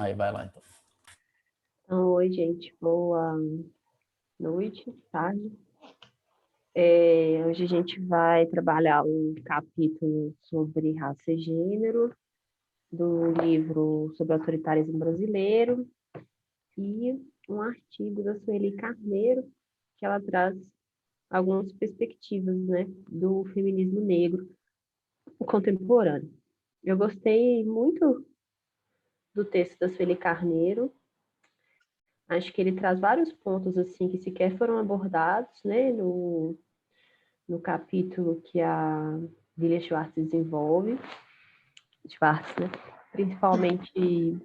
Aí vai lá, então. Então, oi, gente. Boa noite, tarde. Hoje a gente vai trabalhar um capítulo sobre raça e gênero do livro sobre autoritarismo brasileiro e um artigo da Sueli Carneiro, que ela traz algumas perspectivas, né, do feminismo negro contemporâneo. Eu gostei muito do texto da Sueli Carneiro. Acho que ele traz vários pontos assim que sequer foram abordados, né, no capítulo que a Lilia Schwartz desenvolve, né, principalmente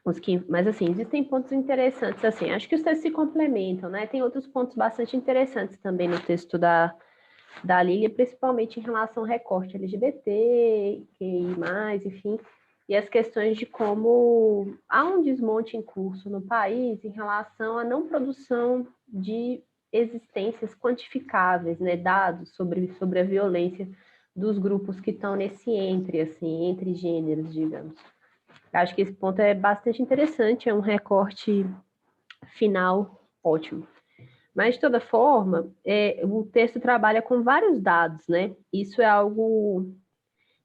os que, mas assim, existem pontos interessantes, assim, acho que os textos se complementam, né, tem outros pontos bastante interessantes também no texto da Lilia, principalmente em relação ao recorte LGBT, QI+, enfim, e as questões de como há um desmonte em curso no país em relação à não produção de existências quantificáveis, né, dados sobre a violência dos grupos que estão nesse entre gêneros, digamos. Acho que esse ponto é bastante interessante, é um recorte final ótimo. Mas, de toda forma, o texto trabalha com vários dados, né? Isso é algo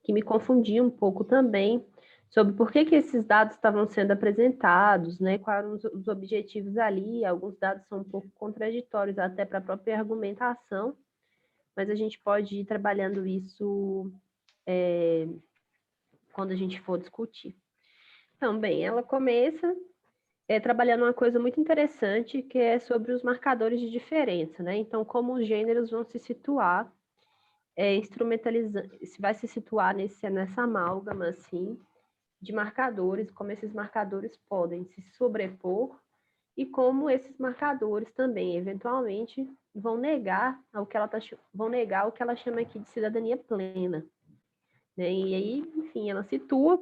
que me confundia um pouco também, sobre por que esses dados estavam sendo apresentados, né? Quais eram os objetivos ali. Alguns dados são um pouco contraditórios até para a própria argumentação, mas a gente pode ir trabalhando isso quando a gente for discutir. Então, bem, ela começa trabalhando uma coisa muito interessante, que é sobre os marcadores de diferença, né? Então, como os gêneros vão se situar, instrumentalizando, vai se situar nessa amálgama, assim, de marcadores, como esses marcadores podem se sobrepor e como esses marcadores também, eventualmente, vão negar vão negar o que ela chama aqui de cidadania plena. Né? E aí, enfim, ela situa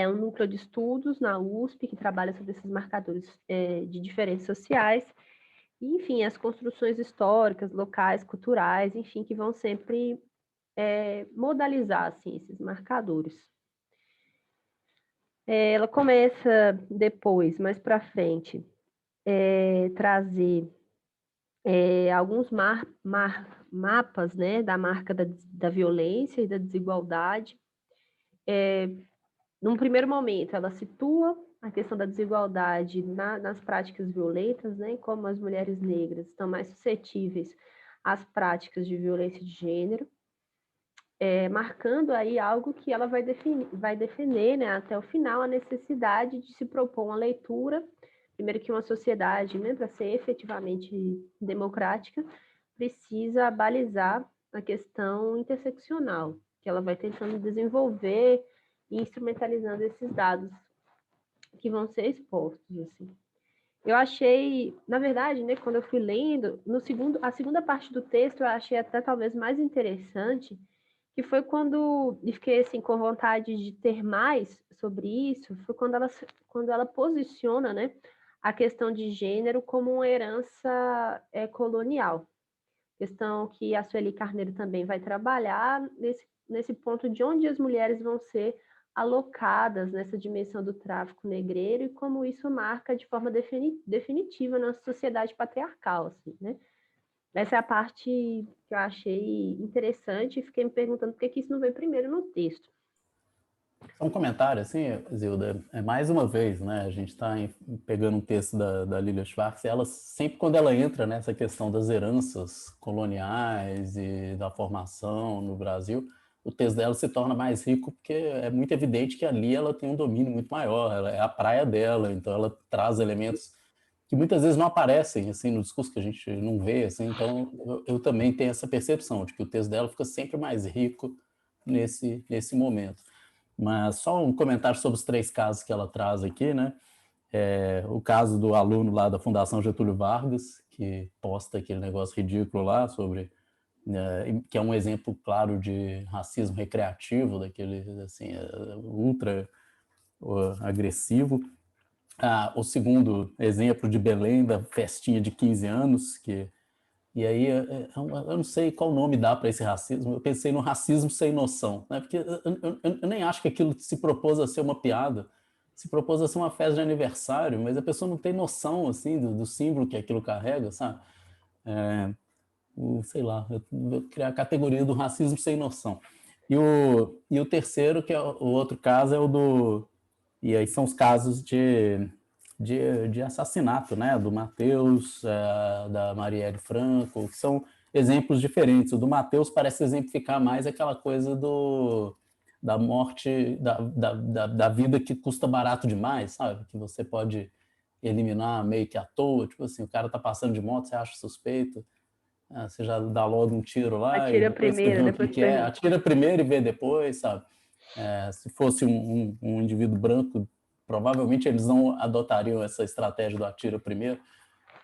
um núcleo de estudos na USP que trabalha sobre esses marcadores de diferenças sociais, e, enfim, as construções históricas, locais, culturais, enfim, que vão sempre modalizar assim, esses marcadores. Ela começa depois, mais para frente, trazer alguns mapas, né, da marca da violência e da desigualdade. Num primeiro momento, ela situa a questão da desigualdade nas práticas violentas, né, como as mulheres negras estão mais suscetíveis às práticas de violência de gênero, marcando aí algo que ela vai defender, né, até o final, a necessidade de se propor uma leitura, primeiro que uma sociedade, né, para ser efetivamente democrática, precisa balizar a questão interseccional, que ela vai tentando desenvolver e instrumentalizando esses dados que vão ser expostos, assim. Eu achei, na verdade, né, quando eu fui lendo, a segunda parte do texto eu achei até talvez mais interessante, que foi quando eu fiquei assim com vontade de ter mais sobre isso, foi quando ela posiciona, né, a questão de gênero como uma herança colonial. Questão que a Sueli Carneiro também vai trabalhar nesse ponto de onde as mulheres vão ser alocadas nessa dimensão do tráfico negreiro e como isso marca de forma definitiva a nossa sociedade patriarcal, assim, né? Essa é a parte que eu achei interessante e fiquei me perguntando por que isso não veio primeiro no texto. Só um comentário, assim, Zilda, mais uma vez, né, a gente está pegando um texto da Lilia Schwartz, e ela sempre, quando ela entra nessa questão das heranças coloniais e da formação no Brasil, o texto dela se torna mais rico, porque é muito evidente que ali ela tem um domínio muito maior, ela é a praia dela, então ela traz elementos que muitas vezes não aparecem, assim, no discurso, que a gente não vê, assim, então eu também tenho essa percepção de que o texto dela fica sempre mais rico nesse momento. Mas só um comentário sobre os 3 casos que ela traz aqui, né? O caso do aluno lá da Fundação Getúlio Vargas, que posta aquele negócio ridículo lá sobre que é um exemplo claro de racismo recreativo, daquele assim, ultra agressivo. O segundo exemplo de Belém, da festinha de 15 anos, e aí, eu não sei qual nome dá para esse racismo. Eu pensei no racismo sem noção, né? Porque eu nem acho que aquilo se propôs a ser uma piada. se propôs a ser uma festa de aniversário, mas a pessoa não tem noção, assim, do símbolo que aquilo carrega, sabe? Sei lá, eu vou criar a categoria do racismo sem noção. E o terceiro, que é o outro caso, é o do... E aí são os casos de assassinato, né? Do Matheus, da Marielle Franco, que são exemplos diferentes. O do Matheus parece exemplificar mais aquela coisa da morte, da vida que custa barato demais, sabe? Que você pode eliminar meio que à toa. Tipo assim, o cara tá passando de moto, você acha suspeito, você já dá logo um tiro lá e Atira depois você vê primeiro, o que depois que é. pergunta. Atira primeiro e vê depois, sabe? Se fosse um indivíduo branco, provavelmente eles não adotariam essa estratégia do atira primeiro,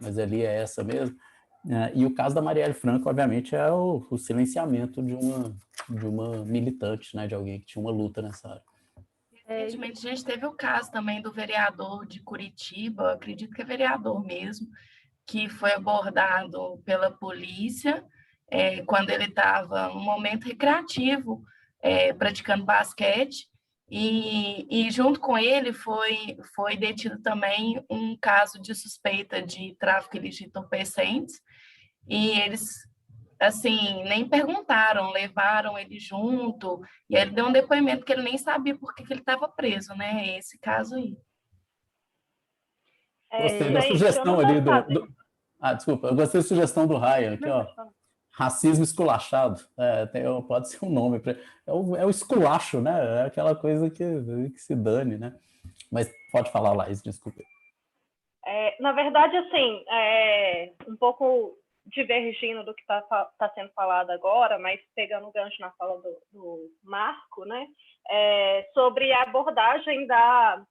mas ali é essa mesmo. E o caso da Marielle Franco, obviamente, é o silenciamento de uma militante, né, de alguém que tinha uma luta nessa área. Recentemente, a gente teve o caso também do vereador de Curitiba, acredito que é vereador mesmo, que foi abordado pela polícia quando ele estava num momento recreativo, praticando basquete, e junto com ele foi detido também um caso de suspeita de tráfico ilícito de entorpecentes, e eles assim, nem perguntaram, levaram ele junto, e ele deu um depoimento que ele nem sabia por que ele estava preso, né? Esse caso aí. Gostei da Gente, sugestão ali desculpa, eu gostei da sugestão do Ryan aqui, ó. Racismo esculachado. Pode ser um nome. É o esculacho, né? É aquela coisa que se dane, né? Mas pode falar, Laís, desculpa. Na verdade, assim, um pouco divergindo do que está sendo falado agora, mas pegando o gancho na fala do Marco, né? Sobre a abordagem da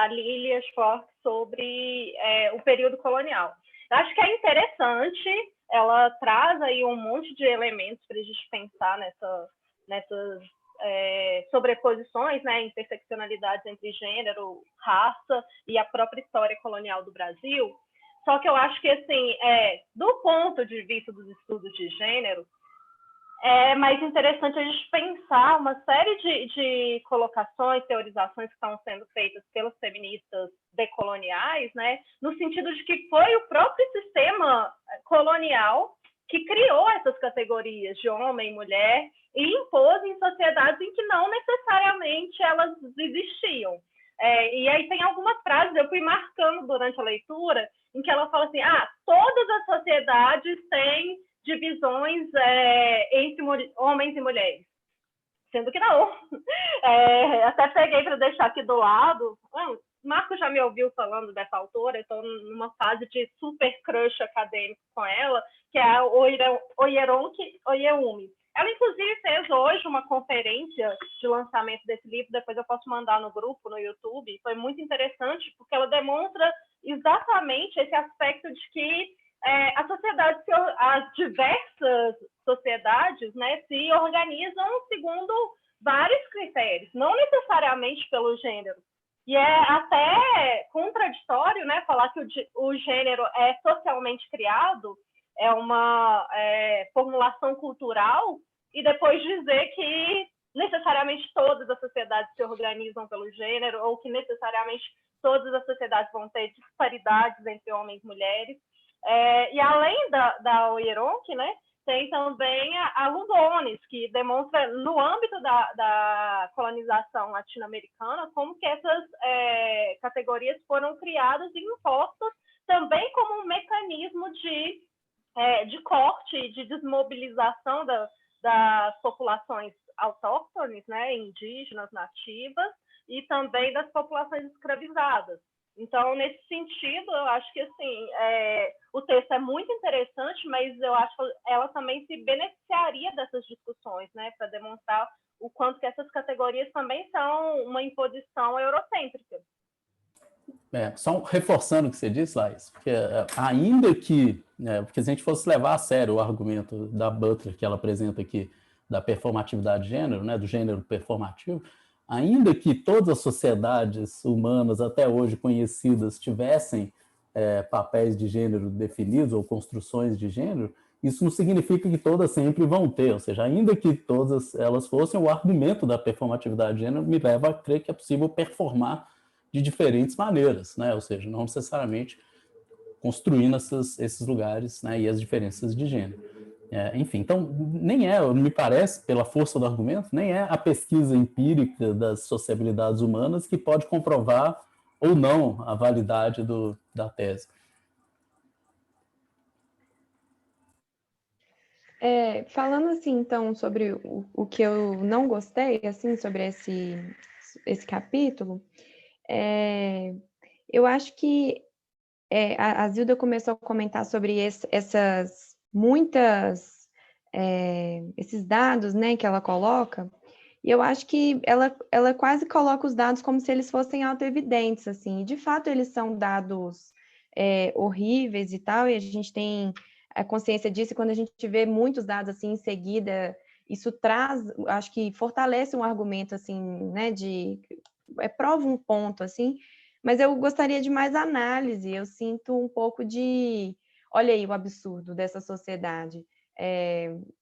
Lilia Schwartz sobre o período colonial. Eu acho que é interessante, ela traz aí um monte de elementos para a gente pensar nessas sobreposições, né, interseccionalidades entre gênero, raça e a própria história colonial do Brasil. Só que eu acho que, assim, do ponto de vista dos estudos de gênero, é mais interessante a gente pensar uma série de colocações, teorizações que estão sendo feitas pelas feministas decoloniais, né, no sentido de que foi o próprio sistema colonial que criou essas categorias de homem e mulher e impôs em sociedades em que não necessariamente elas existiam. E aí tem algumas frases, eu fui marcando durante a leitura, em que ela fala assim, todas as sociedades têm divisões entre homens e mulheres. Sendo que não. Até peguei para deixar aqui do lado. Marco já me ouviu falando dessa autora, eu estou numa fase de super crush acadêmico com ela, que é a Oyeronke Oyewumi. Ela, inclusive, fez hoje uma conferência de lançamento desse livro, depois eu posso mandar no grupo, no YouTube. Foi muito interessante, porque ela demonstra exatamente esse aspecto de que as diversas sociedades, né, se organizam segundo vários critérios, não necessariamente pelo gênero. E é até contraditório, né, falar que o gênero é socialmente criado, é uma formulação cultural, e depois dizer que necessariamente todas as sociedades se organizam pelo gênero, ou que necessariamente todas as sociedades vão ter disparidades entre homens e mulheres. E além da Oyeronke, né, tem também a Lugones, que demonstra, no âmbito da colonização latino-americana, como que essas categorias foram criadas e impostas também como um mecanismo de corte, de desmobilização das populações autóctones, né, indígenas, nativas, e também das populações escravizadas. Então, nesse sentido, eu acho que assim, o texto é muito interessante, mas eu acho que ela também se beneficiaria dessas discussões, né, para demonstrar o quanto que essas categorias também são uma imposição eurocêntrica. Só reforçando o que você disse, Laís, porque ainda que, porque se a gente fosse levar a sério o argumento da Butler que ela apresenta aqui, da performatividade de gênero, né, do gênero performativo, ainda que todas as sociedades humanas até hoje conhecidas tivessem papéis de gênero definidos ou construções de gênero, isso não significa que todas sempre vão ter, ou seja, ainda que todas elas fossem, o argumento da performatividade de gênero me leva a crer que é possível performar de diferentes maneiras, né? Ou seja, não necessariamente construindo esses lugares, né, e as diferenças de gênero. Enfim, então, nem me parece, pela força do argumento, nem é a pesquisa empírica das sociabilidades humanas que pode comprovar ou não a validade da tese. Falando assim, então, sobre o que eu não gostei, assim, sobre esse capítulo, eu acho que a Zilda começou a comentar sobre esses dados, né, que ela coloca, e eu acho que ela quase coloca os dados como se eles fossem autoevidentes, assim, e de fato eles são dados horríveis e tal, e a gente tem a consciência disso, e quando a gente vê muitos dados assim em seguida, isso traz, acho que fortalece um argumento assim, né, prova um ponto assim, mas eu gostaria de mais análise, eu sinto um pouco de, olha aí o absurdo dessa sociedade,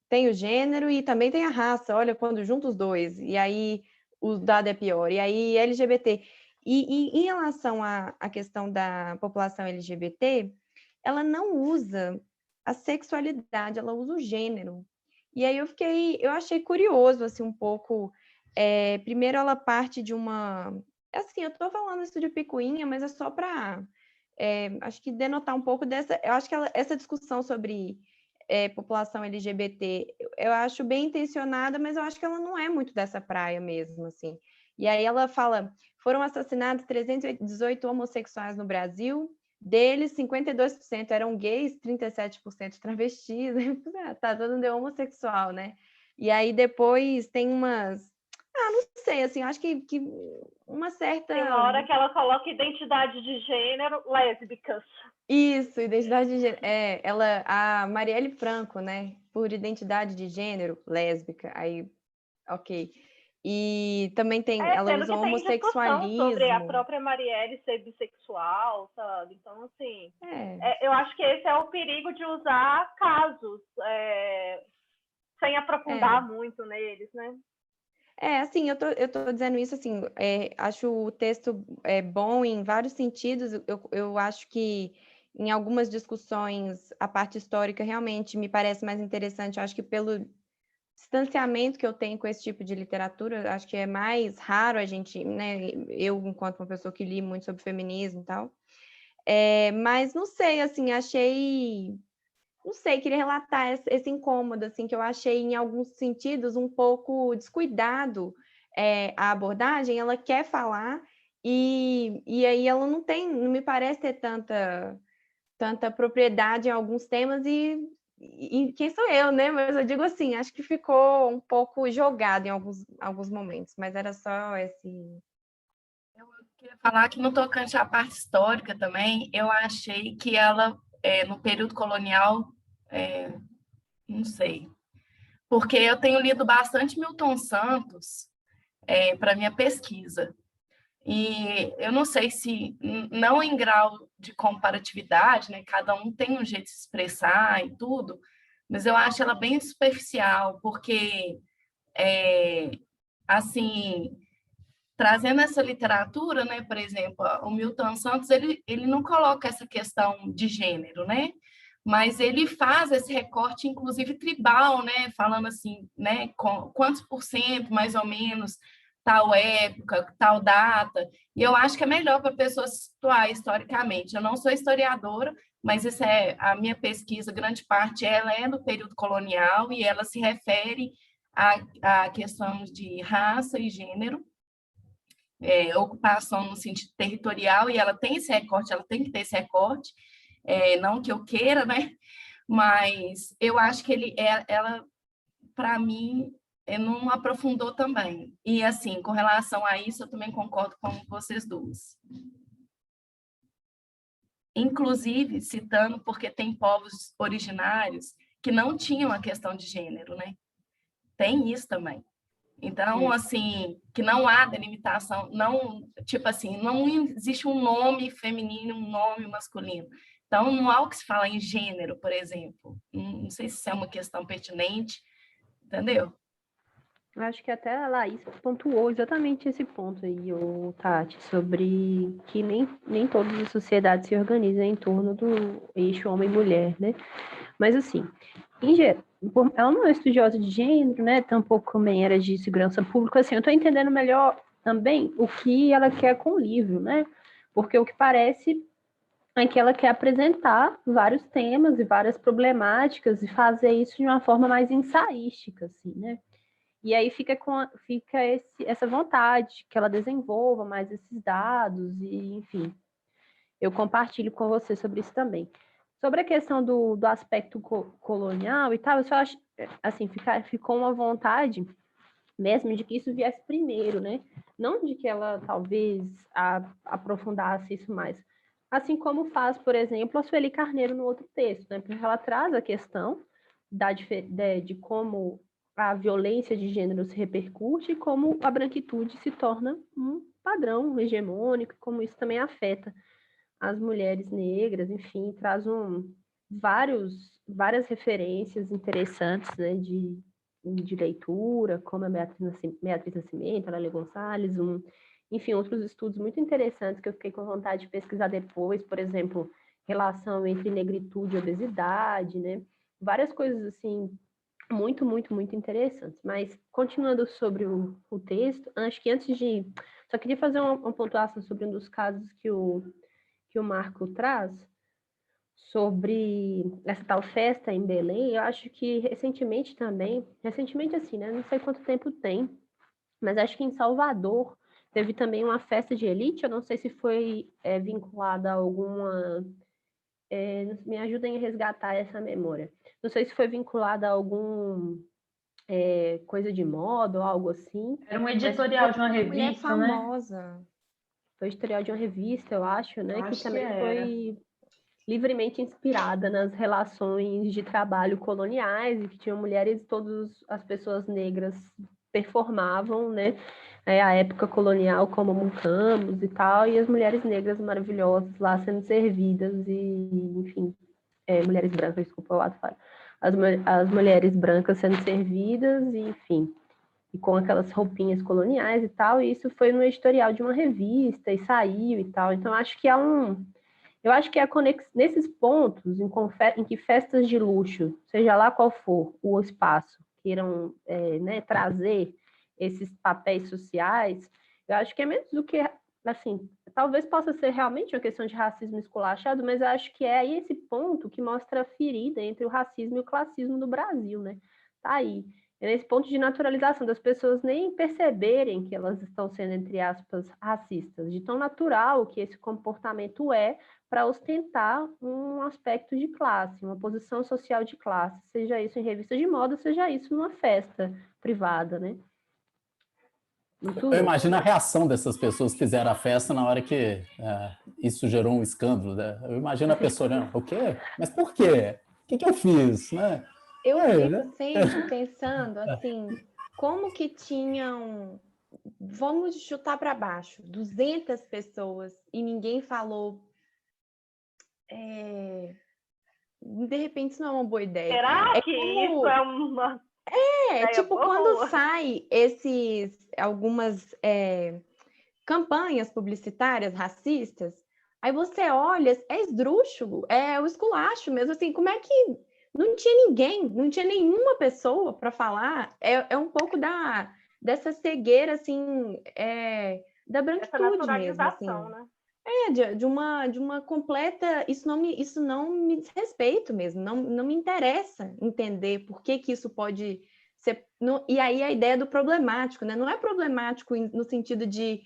tem o gênero e também tem a raça, olha quando junta os dois, e aí o dado é pior, e aí LGBT, e em relação à questão da população LGBT, ela não usa a sexualidade, ela usa o gênero. E aí eu achei curioso, assim, um pouco. Primeiro, ela parte de uma. Assim, eu estou falando isso de picuinha, mas é só para, acho que denotar um pouco dessa. Eu acho que essa discussão sobre população LGBT, eu acho bem intencionada, mas eu acho que ela não é muito dessa praia mesmo, assim. E aí ela fala: foram assassinados 318 homossexuais no Brasil. Deles, 52% eram gays, 37% travestis, tá, todo mundo é homossexual, né? E aí depois tem umas... não sei, assim, acho que uma certa... Tem uma hora que ela coloca identidade de gênero, lésbicas. Isso, identidade de gênero. A Marielle Franco, né? Por identidade de gênero, lésbica, aí, ok. E também ela usa homossexualismo. Sobre a própria Marielle ser bissexual, sabe? Então, assim, eu acho que esse é o perigo de usar casos sem aprofundar muito neles, né? Assim, eu tô dizendo isso, assim, acho o texto bom em vários sentidos, eu acho que em algumas discussões a parte histórica realmente me parece mais interessante, eu acho que pelo distanciamento que eu tenho com esse tipo de literatura, acho que é mais raro a gente, né, eu enquanto uma pessoa que li muito sobre feminismo e tal, mas não sei, assim, não sei, queria relatar esse incômodo, assim, que eu achei em alguns sentidos um pouco descuidado a abordagem, ela quer falar e aí ela não me parece ter tanta propriedade em alguns temas e quem sou eu, né? Mas eu digo assim, acho que ficou um pouco jogado em alguns momentos, mas era só esse... Eu queria falar que no tocante à parte histórica também, eu achei que ela, no período colonial, não sei, porque eu tenho lido bastante Milton Santos para minha pesquisa. E eu não sei se, não em grau de comparatividade, né? Cada um tem um jeito de se expressar e tudo, mas eu acho ela bem superficial, porque, assim, trazendo essa literatura, né? Por exemplo, o Milton Santos, ele não coloca essa questão de gênero, né? Mas ele faz esse recorte, inclusive tribal, né? Falando assim, né? Quantos por cento, mais ou menos, tal época, tal data. E eu acho que é melhor para a pessoa se situar historicamente. Eu não sou historiadora, mas essa é a minha pesquisa, grande parte ela é do período colonial e ela se refere à questão de raça e gênero, ocupação no sentido territorial, e ela tem esse recorte, ela tem que ter esse recorte, não que eu queira, né? Mas eu acho que ela, para mim, não aprofundou também. E, assim, com relação a isso, eu também concordo com vocês duas. Inclusive, citando, porque tem povos originários que não tinham a questão de gênero, né? Tem isso também. Então, assim, que não há delimitação, não, tipo assim, não existe um nome feminino, um nome masculino. Então, não há o que se falar em gênero, por exemplo. Não sei se isso é uma questão pertinente, entendeu? Acho que até a Laís pontuou exatamente esse ponto aí, Tati, sobre que nem todas as sociedades se organizam em torno do eixo homem-mulher, né? Mas, assim, ela não é estudiosa de gênero, né? Tampouco também era de segurança pública. Assim, eu estou entendendo melhor também o que ela quer com o livro, né? Porque o que parece é que essa quer apresentar vários temas e várias problemáticas e fazer isso de uma forma mais ensaística, assim, né? E aí fica essa vontade que ela desenvolva mais esses dados e, enfim, eu compartilho com você sobre isso também. Sobre a questão do aspecto colonial e tal, eu só acho, assim, ficou uma vontade mesmo de que isso viesse primeiro, né? Não de que ela talvez aprofundasse isso mais. Assim como faz, por exemplo, a Sueli Carneiro no outro texto, né? Porque ela traz a questão de como a violência de gênero se repercute e como a branquitude se torna um padrão hegemônico, como isso também afeta as mulheres negras, enfim, traz várias referências interessantes, né, de leitura, como a Beatriz Nascimento, a Lélia Gonçalves, enfim, outros estudos muito interessantes que eu fiquei com vontade de pesquisar depois, por exemplo, relação entre negritude e obesidade, né, várias coisas assim, muito, muito, muito interessantes. Mas, continuando sobre o texto, acho que antes de... Só queria fazer uma pontuação sobre um dos casos que o Marco traz, sobre essa tal festa em Belém. Eu acho que recentemente assim, né? Não sei quanto tempo tem, mas acho que em Salvador teve também uma festa de elite. Eu não sei se foi vinculada a alguma... me ajudem a resgatar essa memória. Não sei se foi vinculada a algum coisa de moda ou algo assim. Era um editorial de uma Mulher revista, né? famosa. Foi editorial de uma revista, eu acho, né? Eu Que acho que também era. foi livremente inspirada nas relações de trabalho coloniais e que tinham mulheres, todas as pessoas negras performavam, né? A época colonial como mucamos e tal, e as mulheres negras maravilhosas lá sendo servidas e, enfim, mulheres brancas, desculpa o ato falho. As mulheres brancas sendo servidas e, enfim, e com aquelas roupinhas coloniais e tal, e isso foi no editorial de uma revista e saiu e tal. Então, acho que eu acho que nesses pontos em que festas de luxo, seja lá qual for o espaço, queiram né, trazer esses papéis sociais, eu acho que é menos do que, assim, talvez possa ser realmente uma questão de racismo esculachado, mas eu acho que é aí esse ponto que mostra a ferida entre o racismo e o classismo no Brasil, né? Tá aí. É nesse ponto de naturalização das pessoas nem perceberem que elas estão sendo, entre aspas, racistas, de tão natural que esse comportamento para ostentar um aspecto de classe, uma posição social de classe, seja isso em revista de moda, seja isso numa festa privada, né? Eu imagino a reação dessas pessoas que fizeram a festa na hora que isso gerou um escândalo, né? Eu imagino a pessoa olhando, o quê? Mas por quê? O que eu fiz? Né? Eu fico sempre pensando, assim, como que tinham... Vamos chutar para baixo, 200 pessoas e ninguém falou... De repente, isso não é uma boa ideia. Será que isso é uma ideia tipo, boa? quando sai algumas campanhas publicitárias racistas, aí você olha, é esdrúxulo, é o esculacho mesmo, assim, como é que não tinha ninguém, não tinha nenhuma pessoa para falar? É um pouco dessa cegueira, assim, da branquitude mesmo, assim. Né? De uma completa... Isso não me diz respeito mesmo, não me interessa entender por que isso pode ser... E aí a ideia do problemático, né? Não é problemático no sentido de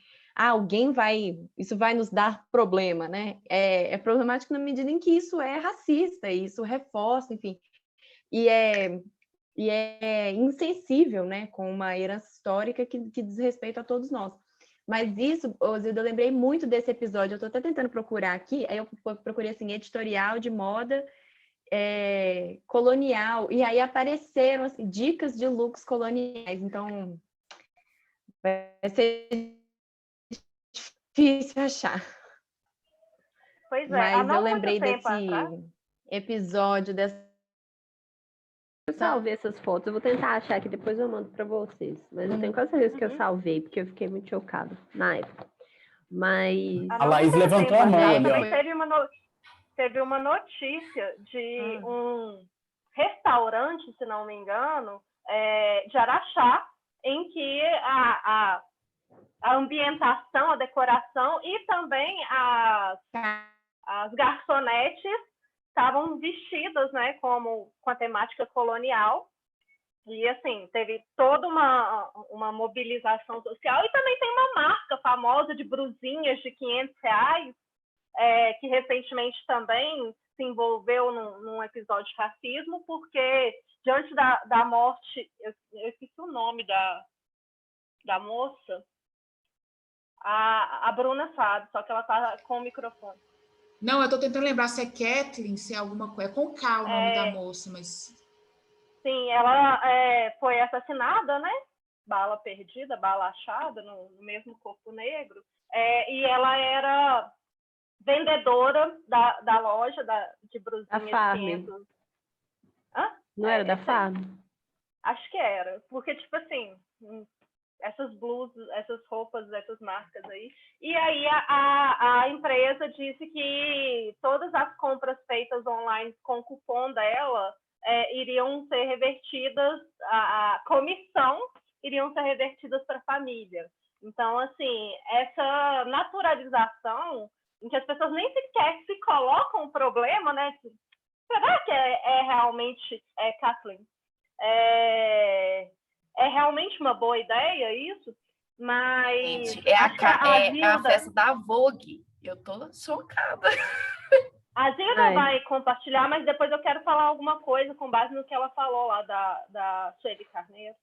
isso vai nos dar problema, né? É problemático na medida em que isso é racista, isso reforça, enfim, e é insensível, né? Com uma herança histórica que diz respeito a todos nós. Mas isso, Zilda, eu lembrei muito desse episódio, eu estou até tentando procurar aqui, aí eu procurei assim, editorial de moda colonial, e aí apareceram assim, dicas de looks coloniais, então vai ser difícil achar. Pois é, há Mas eu não muito lembrei tempo desse atrás. episódio dessa. Eu salvei essas fotos, eu vou tentar achar aqui, depois eu mando para vocês. Mas eu tenho quase certeza que eu Uhum. salvei, porque eu fiquei muito chocada na época. Mas Há A não Laís muito levantou tempo a mão atrás ali, também ó. teve uma notícia de um restaurante, se não me engano, de Araxá, em que a ambientação, a decoração e também as garçonetes estavam vestidas, né, com a temática colonial. E, assim, teve toda uma mobilização social. E também tem uma marca famosa de brusinhas de R$ 500, que recentemente também se envolveu num episódio de racismo, porque diante da morte, eu esqueci o nome da moça, a Bruna sabe, só que ela está com o microfone. Não, eu estou tentando lembrar se é Kathleen, se é alguma coisa. É com K o nome da moça, mas... Sim, ela foi assassinada, né? Bala perdida, bala achada no mesmo corpo negro. E ela era vendedora da loja de brusinhas da Farm. 500. Hã? Não era da Farm? Acho que era, porque, tipo assim, essas blusas, essas roupas, essas marcas aí. E aí a empresa disse que todas as compras feitas online com cupom dela iriam ser revertidas, a comissão iriam ser revertidas para a família. Então, assim, essa naturalização em que as pessoas nem sequer se colocam o problema, né? Será que é realmente, Kathleen? É realmente uma boa ideia isso? Mas gente, é a festa da Vogue. Eu tô chocada. A Zilda vai compartilhar, mas depois eu quero falar alguma coisa com base no que ela falou lá da Sueli Carneiro.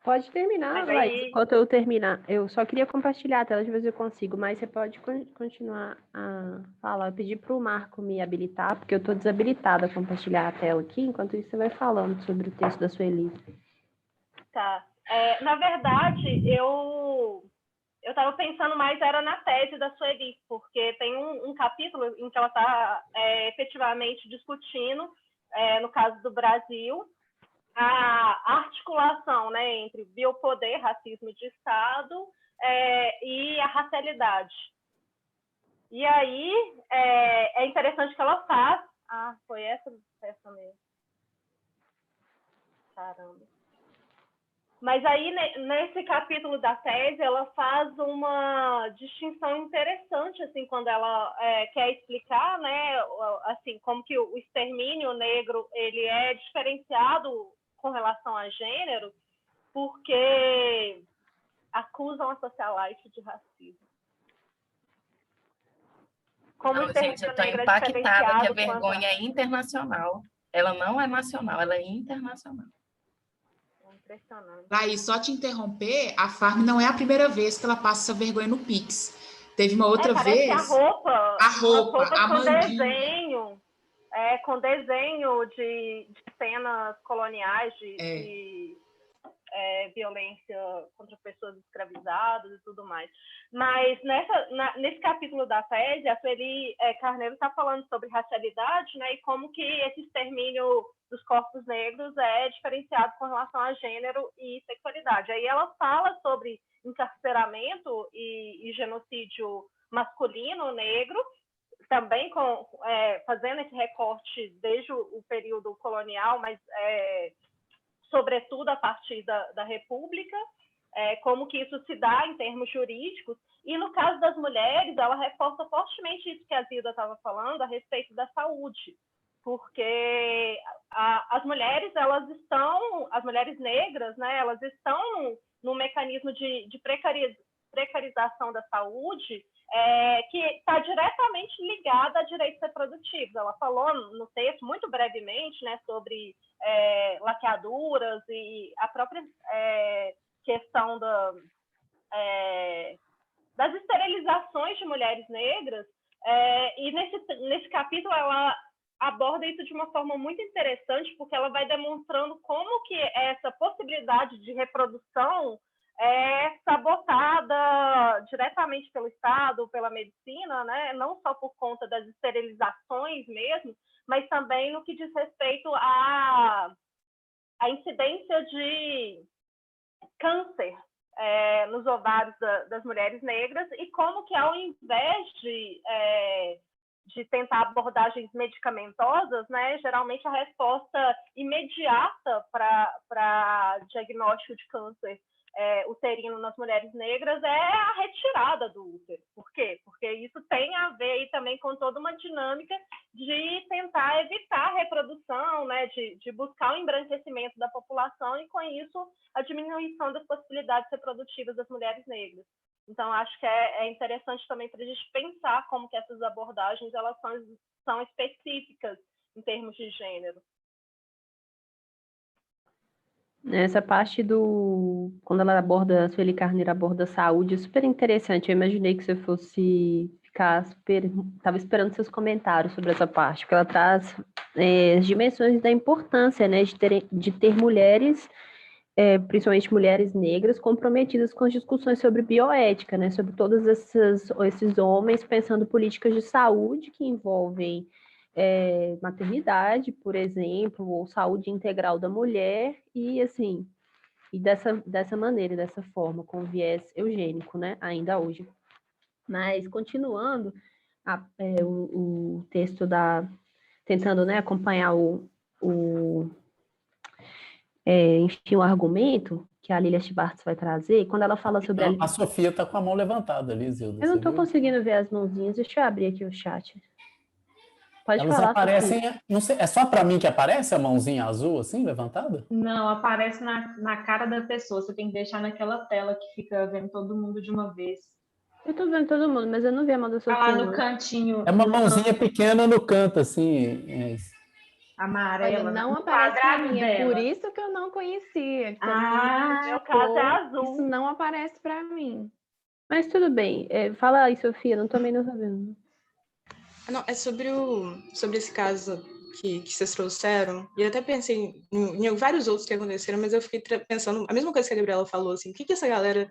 Pode terminar, Laís. Enquanto eu terminar, eu só queria compartilhar a tela, de vez eu consigo, mas você pode continuar a falar. Eu pedi para o Marco me habilitar, porque eu estou desabilitada a compartilhar a tela aqui, enquanto isso você vai falando sobre o texto da Sueli. Tá. Na verdade, eu estava pensando mais era na tese da Sueli, porque tem um capítulo em que ela está efetivamente discutindo, no caso do Brasil, a articulação, né, entre biopoder, racismo de Estado e a racialidade. E aí é interessante que ela faz... Ah, foi essa mesmo. Caramba. Mas aí, nesse capítulo da tese, ela faz uma distinção interessante, assim, quando ela quer explicar, né, assim, como que o extermínio negro ele é diferenciado com relação a gênero, porque acusam a socialite de racismo. Como o extermínio gente, eu estou negro impactada que a diferenciado vergonha é internacional. Ela não é nacional, ela é internacional. Impressionante. Laís, só te interromper, a Farm não é a primeira vez que ela passa essa vergonha no Pix. Teve uma outra parece vez... A roupa a com manguinha. desenho de cenas coloniais, de violência contra pessoas escravizadas e tudo mais. Mas nesse capítulo da tese, a Sueli Carneiro está falando sobre racialidade, né, e como que esse extermínio dos corpos negros é diferenciado com relação a gênero e sexualidade. Aí ela fala sobre encarceramento e genocídio masculino negro, também fazendo esse recorte desde o período colonial, mas sobretudo a partir da República, como que isso se dá em termos jurídicos. E no caso das mulheres, ela reforça fortemente isso que a Zilda estava falando a respeito da saúde, porque as mulheres, as mulheres negras, né, elas estão no mecanismo de precarização da saúde, que está diretamente ligada a direitos reprodutivos. Ela falou no texto, muito brevemente, né, sobre laqueaduras e a própria questão das esterilizações de mulheres negras, e nesse capítulo ela aborda isso de uma forma muito interessante, porque ela vai demonstrando como que essa possibilidade de reprodução é sabotada diretamente pelo Estado, pela medicina, né? Não só por conta das esterilizações mesmo, mas também no que diz respeito à incidência de câncer nos ovários das mulheres negras, e como que, ao invés de tentar abordagens medicamentosas, né, geralmente a resposta imediata para diagnóstico de câncer uterino nas mulheres negras é a retirada do útero. Por quê? Porque isso tem a ver aí também com toda uma dinâmica de tentar evitar a reprodução, né, de buscar o embranquecimento da população e, com isso, a diminuição das possibilidades reprodutivas das mulheres negras. Então, acho que é interessante também para a gente pensar como que essas abordagens elas são específicas em termos de gênero. Essa parte quando ela aborda, a Sueli Carneiro aborda a saúde, é super interessante. Eu imaginei que você fosse ficar super... Estava esperando seus comentários sobre essa parte, porque ela traz as dimensões da importância, né, de ter mulheres, principalmente mulheres negras, comprometidas com as discussões sobre bioética, né, sobre todos esses homens pensando políticas de saúde que envolvem maternidade, por exemplo, ou saúde integral da mulher, e assim, e dessa maneira, dessa forma, com viés eugênico, né, ainda hoje. Mas, continuando, o texto tentando, né, acompanhar enfim, o argumento que a Lilia Schwartz vai trazer, quando ela fala sobre A Sofia está com a mão levantada ali, Zilda. Eu não estou conseguindo ver as mãozinhas, deixa eu abrir aqui o chat. Pode Elas falar, aparecem, Sofia. não sei, é só para mim que aparece a mãozinha azul assim, levantada? Não, aparece na cara da pessoa. Você tem que deixar naquela tela que fica vendo todo mundo de uma vez. Eu tô vendo todo mundo, mas eu não vi a mão da Sofia. Lá no cantinho. É uma mãozinha pequena no canto, assim. Amarela. Olha, não aparece pra mim, dela. é por isso que eu não conhecia. Meu caso é azul. Isso não aparece pra mim. Mas tudo bem. Fala aí, Sofia, não tô vendo. Não, é sobre esse caso que vocês trouxeram, e eu até pensei em vários outros que aconteceram, mas eu fiquei pensando, a mesma coisa que a Gabriela falou, assim, o que essa galera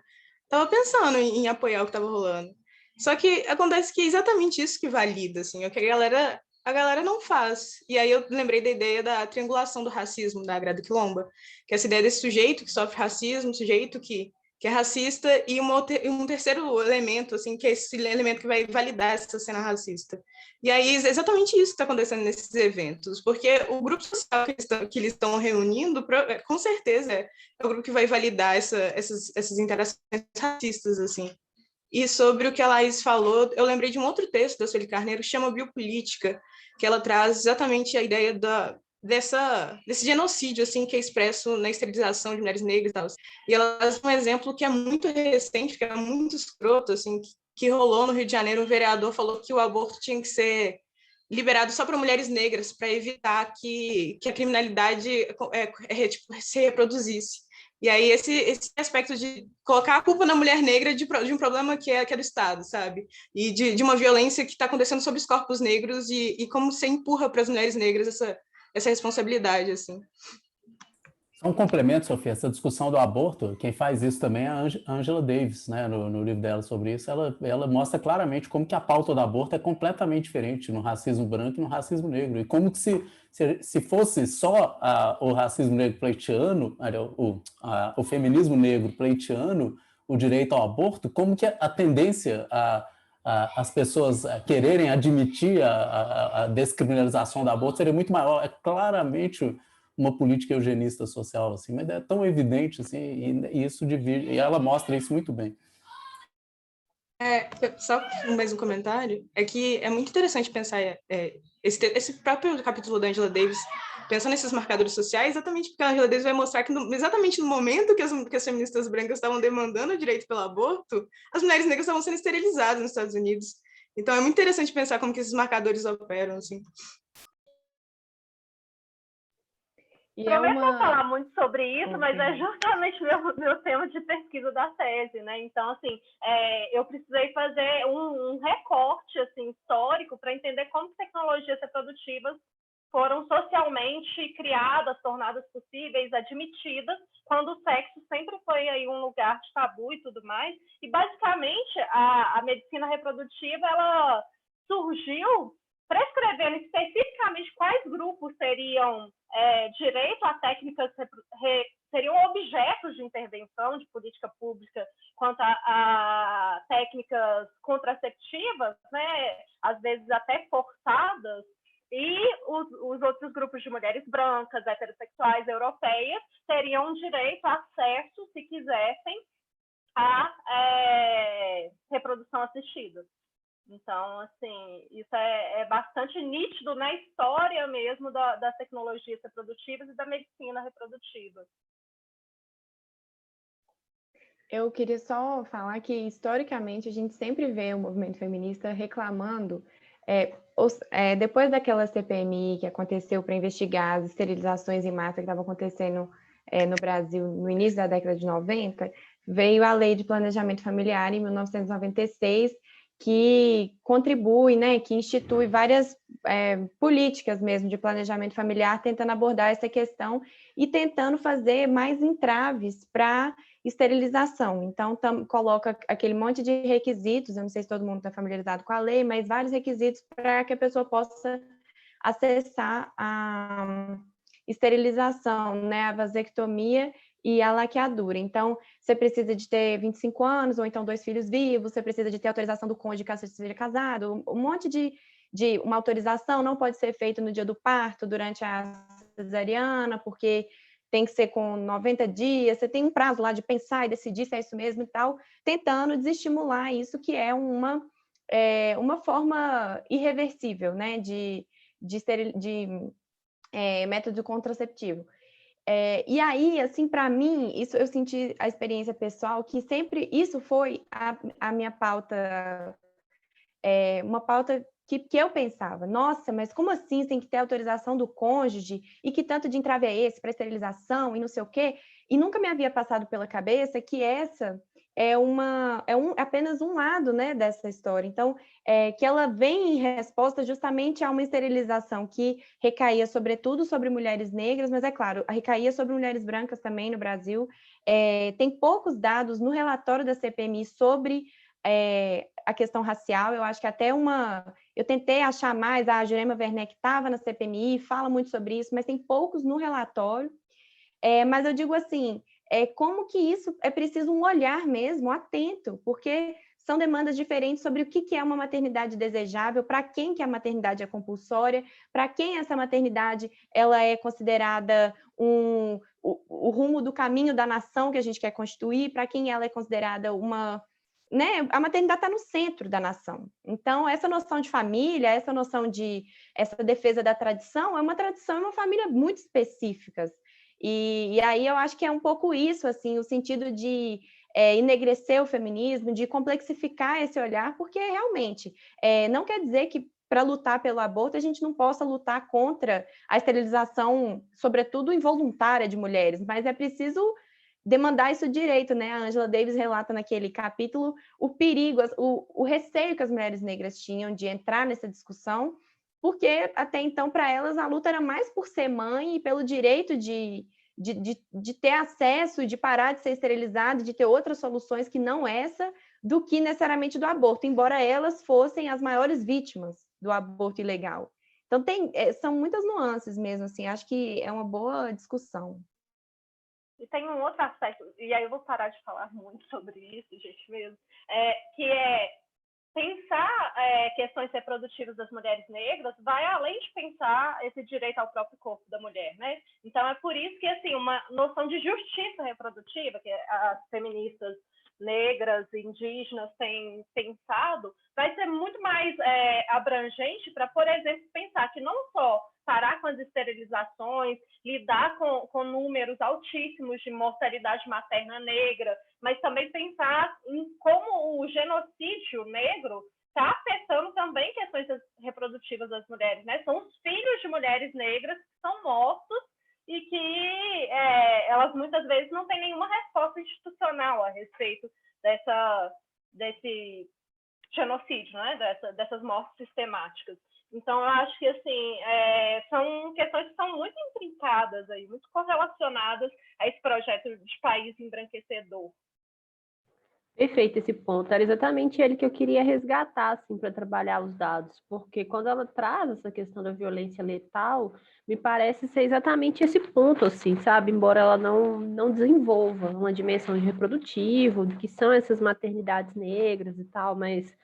tava pensando em apoiar o que tava rolando. Só que acontece que é exatamente isso que valida, assim, é o que a galera não faz. E aí eu lembrei da ideia da triangulação do racismo da Grada Quilomba, que é essa ideia desse sujeito que sofre racismo, sujeito que é racista, e um terceiro elemento, assim, que é esse elemento que vai validar essa cena racista. E aí é exatamente isso que está acontecendo nesses eventos, porque o grupo social que eles estão reunindo, com certeza, é o grupo que vai validar essas interações racistas, assim. E sobre o que a Laís falou, eu lembrei de um outro texto da Sueli Carneiro, que chama Biopolítica, que ela traz exatamente a ideia desse genocídio, assim, que é expresso na esterilização de mulheres negras e tal. E ela traz um exemplo que é muito recente, que é muito escroto, assim, que rolou no Rio de Janeiro. Um vereador falou que o aborto tinha que ser liberado só para mulheres negras, para evitar que a criminalidade se reproduzisse. E aí esse aspecto de colocar a culpa na mulher negra de um problema que é do Estado, sabe? E de uma violência que está acontecendo sobre os corpos negros, e como você empurra para as mulheres negras essa responsabilidade, assim. Só um complemento, Sofia, essa discussão do aborto, quem faz isso também é a Angela Davis, né, no livro dela sobre isso. Ela mostra claramente como que a pauta do aborto é completamente diferente no racismo branco e no racismo negro, e como que se fosse só o racismo negro pleiteando, o feminismo negro pleiteando o direito ao aborto, como que a tendência as pessoas quererem admitir a descriminalização do aborto seria muito maior. É claramente uma política eugenista social, assim, mas é tão evidente, assim, e isso divide, e ela mostra isso muito bem. Só mais um comentário, é que é muito interessante pensar esse próprio capítulo da Angela Davis, pensando nesses marcadores sociais, exatamente porque a Angela Davis vai mostrar que exatamente no momento que as feministas brancas estavam demandando o direito pelo aborto, as mulheres negras estavam sendo esterilizadas nos Estados Unidos. Então é muito interessante pensar como que esses marcadores operam, assim. Prometo não falar muito sobre isso, mas é justamente meu tema de pesquisa da tese, né? Então, assim, eu precisei fazer um recorte, assim, histórico para entender como tecnologias reprodutivas foram socialmente criadas, tornadas possíveis, admitidas, quando o sexo sempre foi aí um lugar de tabu e tudo mais. E, basicamente, a medicina reprodutiva ela surgiu prescrevendo especificamente quais grupos teriam direito a técnicas, seriam objetos de intervenção de política pública quanto a técnicas contraceptivas, né, às vezes até forçadas, e os outros grupos de mulheres brancas, heterossexuais, europeias, teriam direito a acesso, se quisessem, à reprodução assistida. Então, assim, isso é bastante nítido na história mesmo das tecnologias reprodutivas e da medicina reprodutiva. Eu queria só falar que, historicamente, a gente sempre vê o movimento feminista reclamando, depois daquela CPMI que aconteceu para investigar as esterilizações em massa que estavam acontecendo no Brasil no início da década de 90, veio a Lei de Planejamento Familiar, em 1996, que contribui, né, que institui várias políticas mesmo de planejamento familiar, tentando abordar essa questão e tentando fazer mais entraves para esterilização. Então, coloca aquele monte de requisitos, eu não sei se todo mundo está familiarizado com a lei, mas vários requisitos para que a pessoa possa acessar a esterilização, né, a vasectomia e a laqueadura. Então, você precisa de ter 25 anos, ou então 2 filhos vivos, você precisa de ter autorização do cônjuge caso você seja casado, um monte de uma autorização, não pode ser feito no dia do parto, durante a cesariana, porque tem que ser com 90 dias, você tem um prazo lá de pensar e decidir se é isso mesmo e tal, tentando desestimular isso, que é uma forma irreversível, né, de método contraceptivo. E aí, assim, para mim, isso eu senti a experiência pessoal, que sempre isso foi a minha pauta, uma pauta que eu pensava, nossa, mas como assim tem que ter autorização do cônjuge? E que tanto de entrave é esse para esterilização e não sei o quê? E nunca me havia passado pela cabeça que essa é apenas um lado, né, dessa história. Então, que ela vem em resposta justamente a uma esterilização que recaía sobretudo sobre mulheres negras, mas é claro, recaía sobre mulheres brancas também no Brasil. Tem poucos dados no relatório da CPMI sobre a questão racial. Eu acho que até eu tentei achar mais, a Jurema Werneck estava na CPMI, fala muito sobre isso, mas tem poucos no relatório. Mas eu digo assim, como que isso é preciso um olhar mesmo atento, porque são demandas diferentes sobre o que é uma maternidade desejável, para quem que a maternidade é compulsória, para quem essa maternidade ela é considerada o rumo do caminho da nação que a gente quer constituir, para quem ela é considerada né, a maternidade está no centro da nação. Então, essa noção de família, essa defesa da tradição, é uma tradição e uma família muito específicas. E aí eu acho que é um pouco isso, assim, o sentido de enegrecer o feminismo, de complexificar esse olhar, porque realmente não quer dizer que para lutar pelo aborto a gente não possa lutar contra a esterilização, sobretudo involuntária de mulheres, mas é preciso demandar isso direito, né? A Angela Davis relata naquele capítulo o perigo, o receio que as mulheres negras tinham de entrar nessa discussão, porque até então, para elas, a luta era mais por ser mãe e pelo direito de ter acesso, de parar de ser esterilizada, de ter outras soluções que não essa, do que necessariamente do aborto, embora elas fossem as maiores vítimas do aborto ilegal. Então, são muitas nuances mesmo, assim, acho que é uma boa discussão. E tem um outro aspecto, e aí eu vou parar de falar muito sobre isso, gente, mesmo, que é pensar questões reprodutivas das mulheres negras vai além de pensar esse direito ao próprio corpo da mulher, né? Então, é por isso que, assim, uma noção de justiça reprodutiva, que as feministas negras, indígenas têm pensado, vai ser muito mais abrangente para, por exemplo, pensar que não só parar com as esterilizações, lidar com números altíssimos de mortalidade materna negra, mas também pensar em como o genocídio negro está afetando também questões reprodutivas das mulheres, né? São os filhos de mulheres negras que são mortos e que elas muitas vezes não têm nenhuma resposta institucional a respeito desse genocídio, né? Dessas mortes sistemáticas. Então, eu acho que assim, são questões que são muito intrincadas, aí, muito correlacionadas a esse projeto de país embranquecedor. Perfeito esse ponto. Era exatamente ele que eu queria resgatar, assim, para trabalhar os dados, porque quando ela traz essa questão da violência letal, me parece ser exatamente esse ponto, assim, sabe? Embora ela não desenvolva uma dimensão de reprodutivo, do que são essas maternidades negras e tal, mas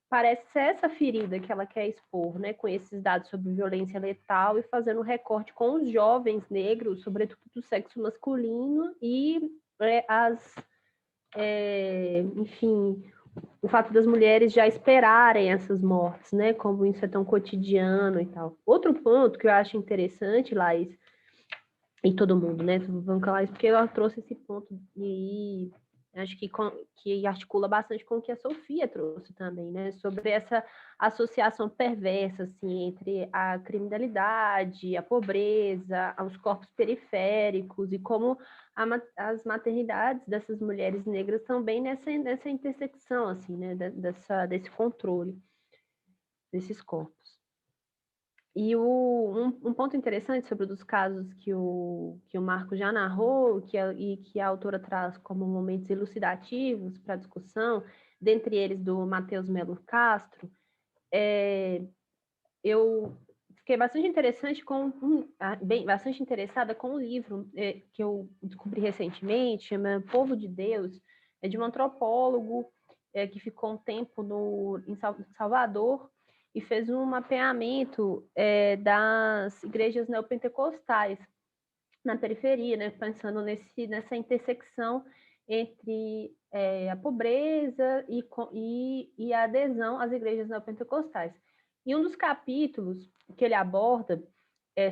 parece ser essa ferida que ela quer expor, né? Com esses dados sobre violência letal e fazendo um recorte com os jovens negros, sobretudo do sexo masculino, e enfim, o fato das mulheres já esperarem essas mortes, né? Como isso é tão cotidiano e tal. Outro ponto que eu acho interessante, Laís, e todo mundo, né? Vamos com a Laís, porque ela trouxe esse ponto e acho que articula bastante com o que a Sofia trouxe também, né? Sobre essa associação perversa, assim, entre a criminalidade, a pobreza, os corpos periféricos e como as maternidades dessas mulheres negras também nessa intersecção, assim, né? Desse controle desses corpos. E um ponto interessante sobre os casos que o Marco já narrou e que a autora traz como momentos elucidativos para a discussão, dentre eles do Matheus Melo Castro, eu fiquei bastante bastante interessada com o livro que eu descobri recentemente, chama Povo de Deus, é de um antropólogo que ficou um tempo em Salvador e fez um mapeamento das igrejas neopentecostais na periferia, né, pensando nessa intersecção entre a pobreza e a adesão às igrejas neopentecostais. E um dos capítulos que ele aborda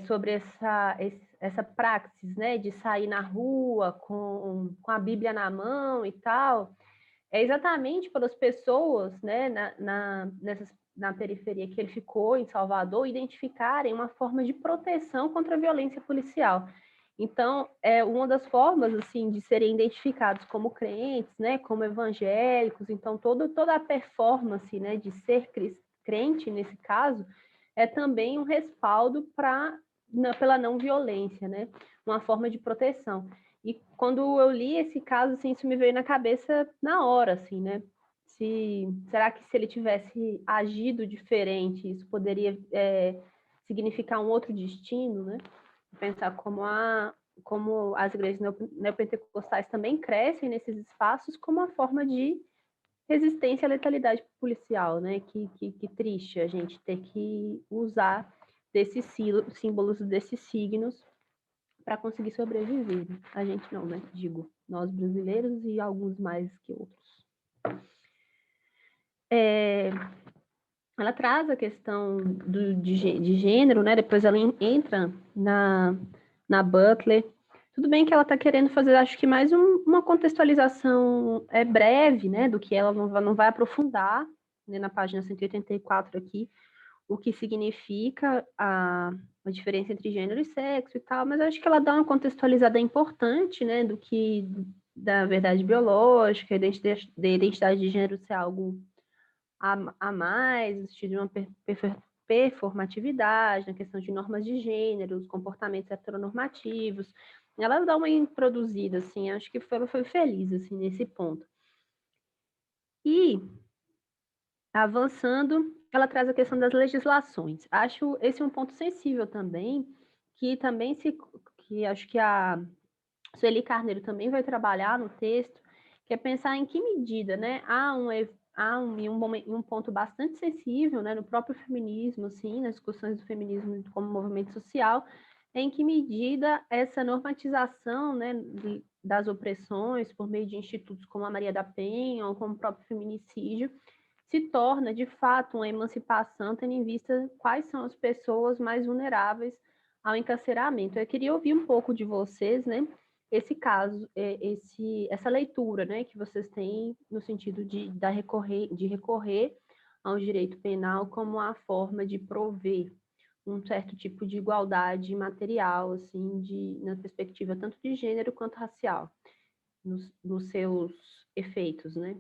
sobre essa praxis, né, de sair na rua com a Bíblia na mão e tal, é exatamente pelas pessoas, né, na periferia que ele ficou, em Salvador, identificarem uma forma de proteção contra a violência policial. Então, uma das formas, assim, de serem identificados como crentes, né, como evangélicos, então toda a performance, né, de ser crente, nesse caso, é também um respaldo pela não violência, né, uma forma de proteção. E quando eu li esse caso, assim, isso me veio na cabeça na hora, assim, né? Será que se ele tivesse agido diferente, isso poderia significar um outro destino, né? Pensar como as igrejas neopentecostais também crescem nesses espaços como uma forma de resistência à letalidade policial, né? Que triste a gente ter que usar desses símbolos, desses signos para conseguir sobreviver. A gente não, né? Digo, nós brasileiros e alguns mais que outros. Ela traz a questão de gênero, né? Depois ela entra na Butler. Tudo bem que ela está querendo fazer, acho que mais uma contextualização breve, né? Do que ela não vai aprofundar, né, na página 184 aqui, o que significa a diferença entre gênero e sexo e tal, mas acho que ela dá uma contextualizada importante, né, da verdade biológica, da identidade de gênero ser algo a mais, no sentido de uma performatividade, na questão de normas de gênero, os comportamentos heteronormativos. Ela dá uma introduzida, assim, acho que ela foi feliz, assim, nesse ponto. E, avançando, ela traz a questão das legislações. Acho esse um ponto sensível também, que acho que a Sueli Carneiro também vai trabalhar no texto, que é pensar em que medida, né, há um ponto bastante sensível, né, no próprio feminismo, assim, nas discussões do feminismo como movimento social, em que medida essa normatização, né, das opressões por meio de institutos como a Maria da Penha ou como o próprio feminicídio se torna, de fato, uma emancipação, tendo em vista quais são as pessoas mais vulneráveis ao encarceramento. Eu queria ouvir um pouco de vocês, né, esse caso, essa leitura, né, que vocês têm no sentido de recorrer ao direito penal como a forma de prover um certo tipo de igualdade material, assim, na perspectiva tanto de gênero quanto racial, nos seus efeitos, né?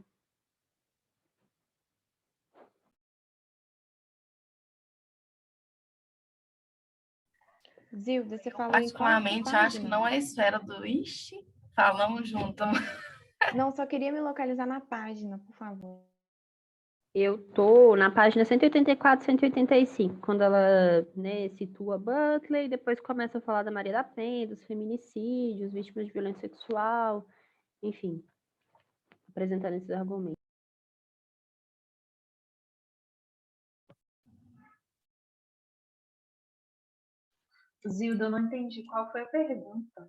Zilda, você falou em qual Particularmente, acho que página? não é a esfera do Ixi, falamos junto. Não, só queria me localizar na página, por favor. Eu tô na página 184, 185, quando ela, né, situa Butler e depois começa a falar da Maria da Penha, dos feminicídios, vítimas de violência sexual, enfim, apresentando esses argumentos. Zilda, eu não entendi qual foi a pergunta.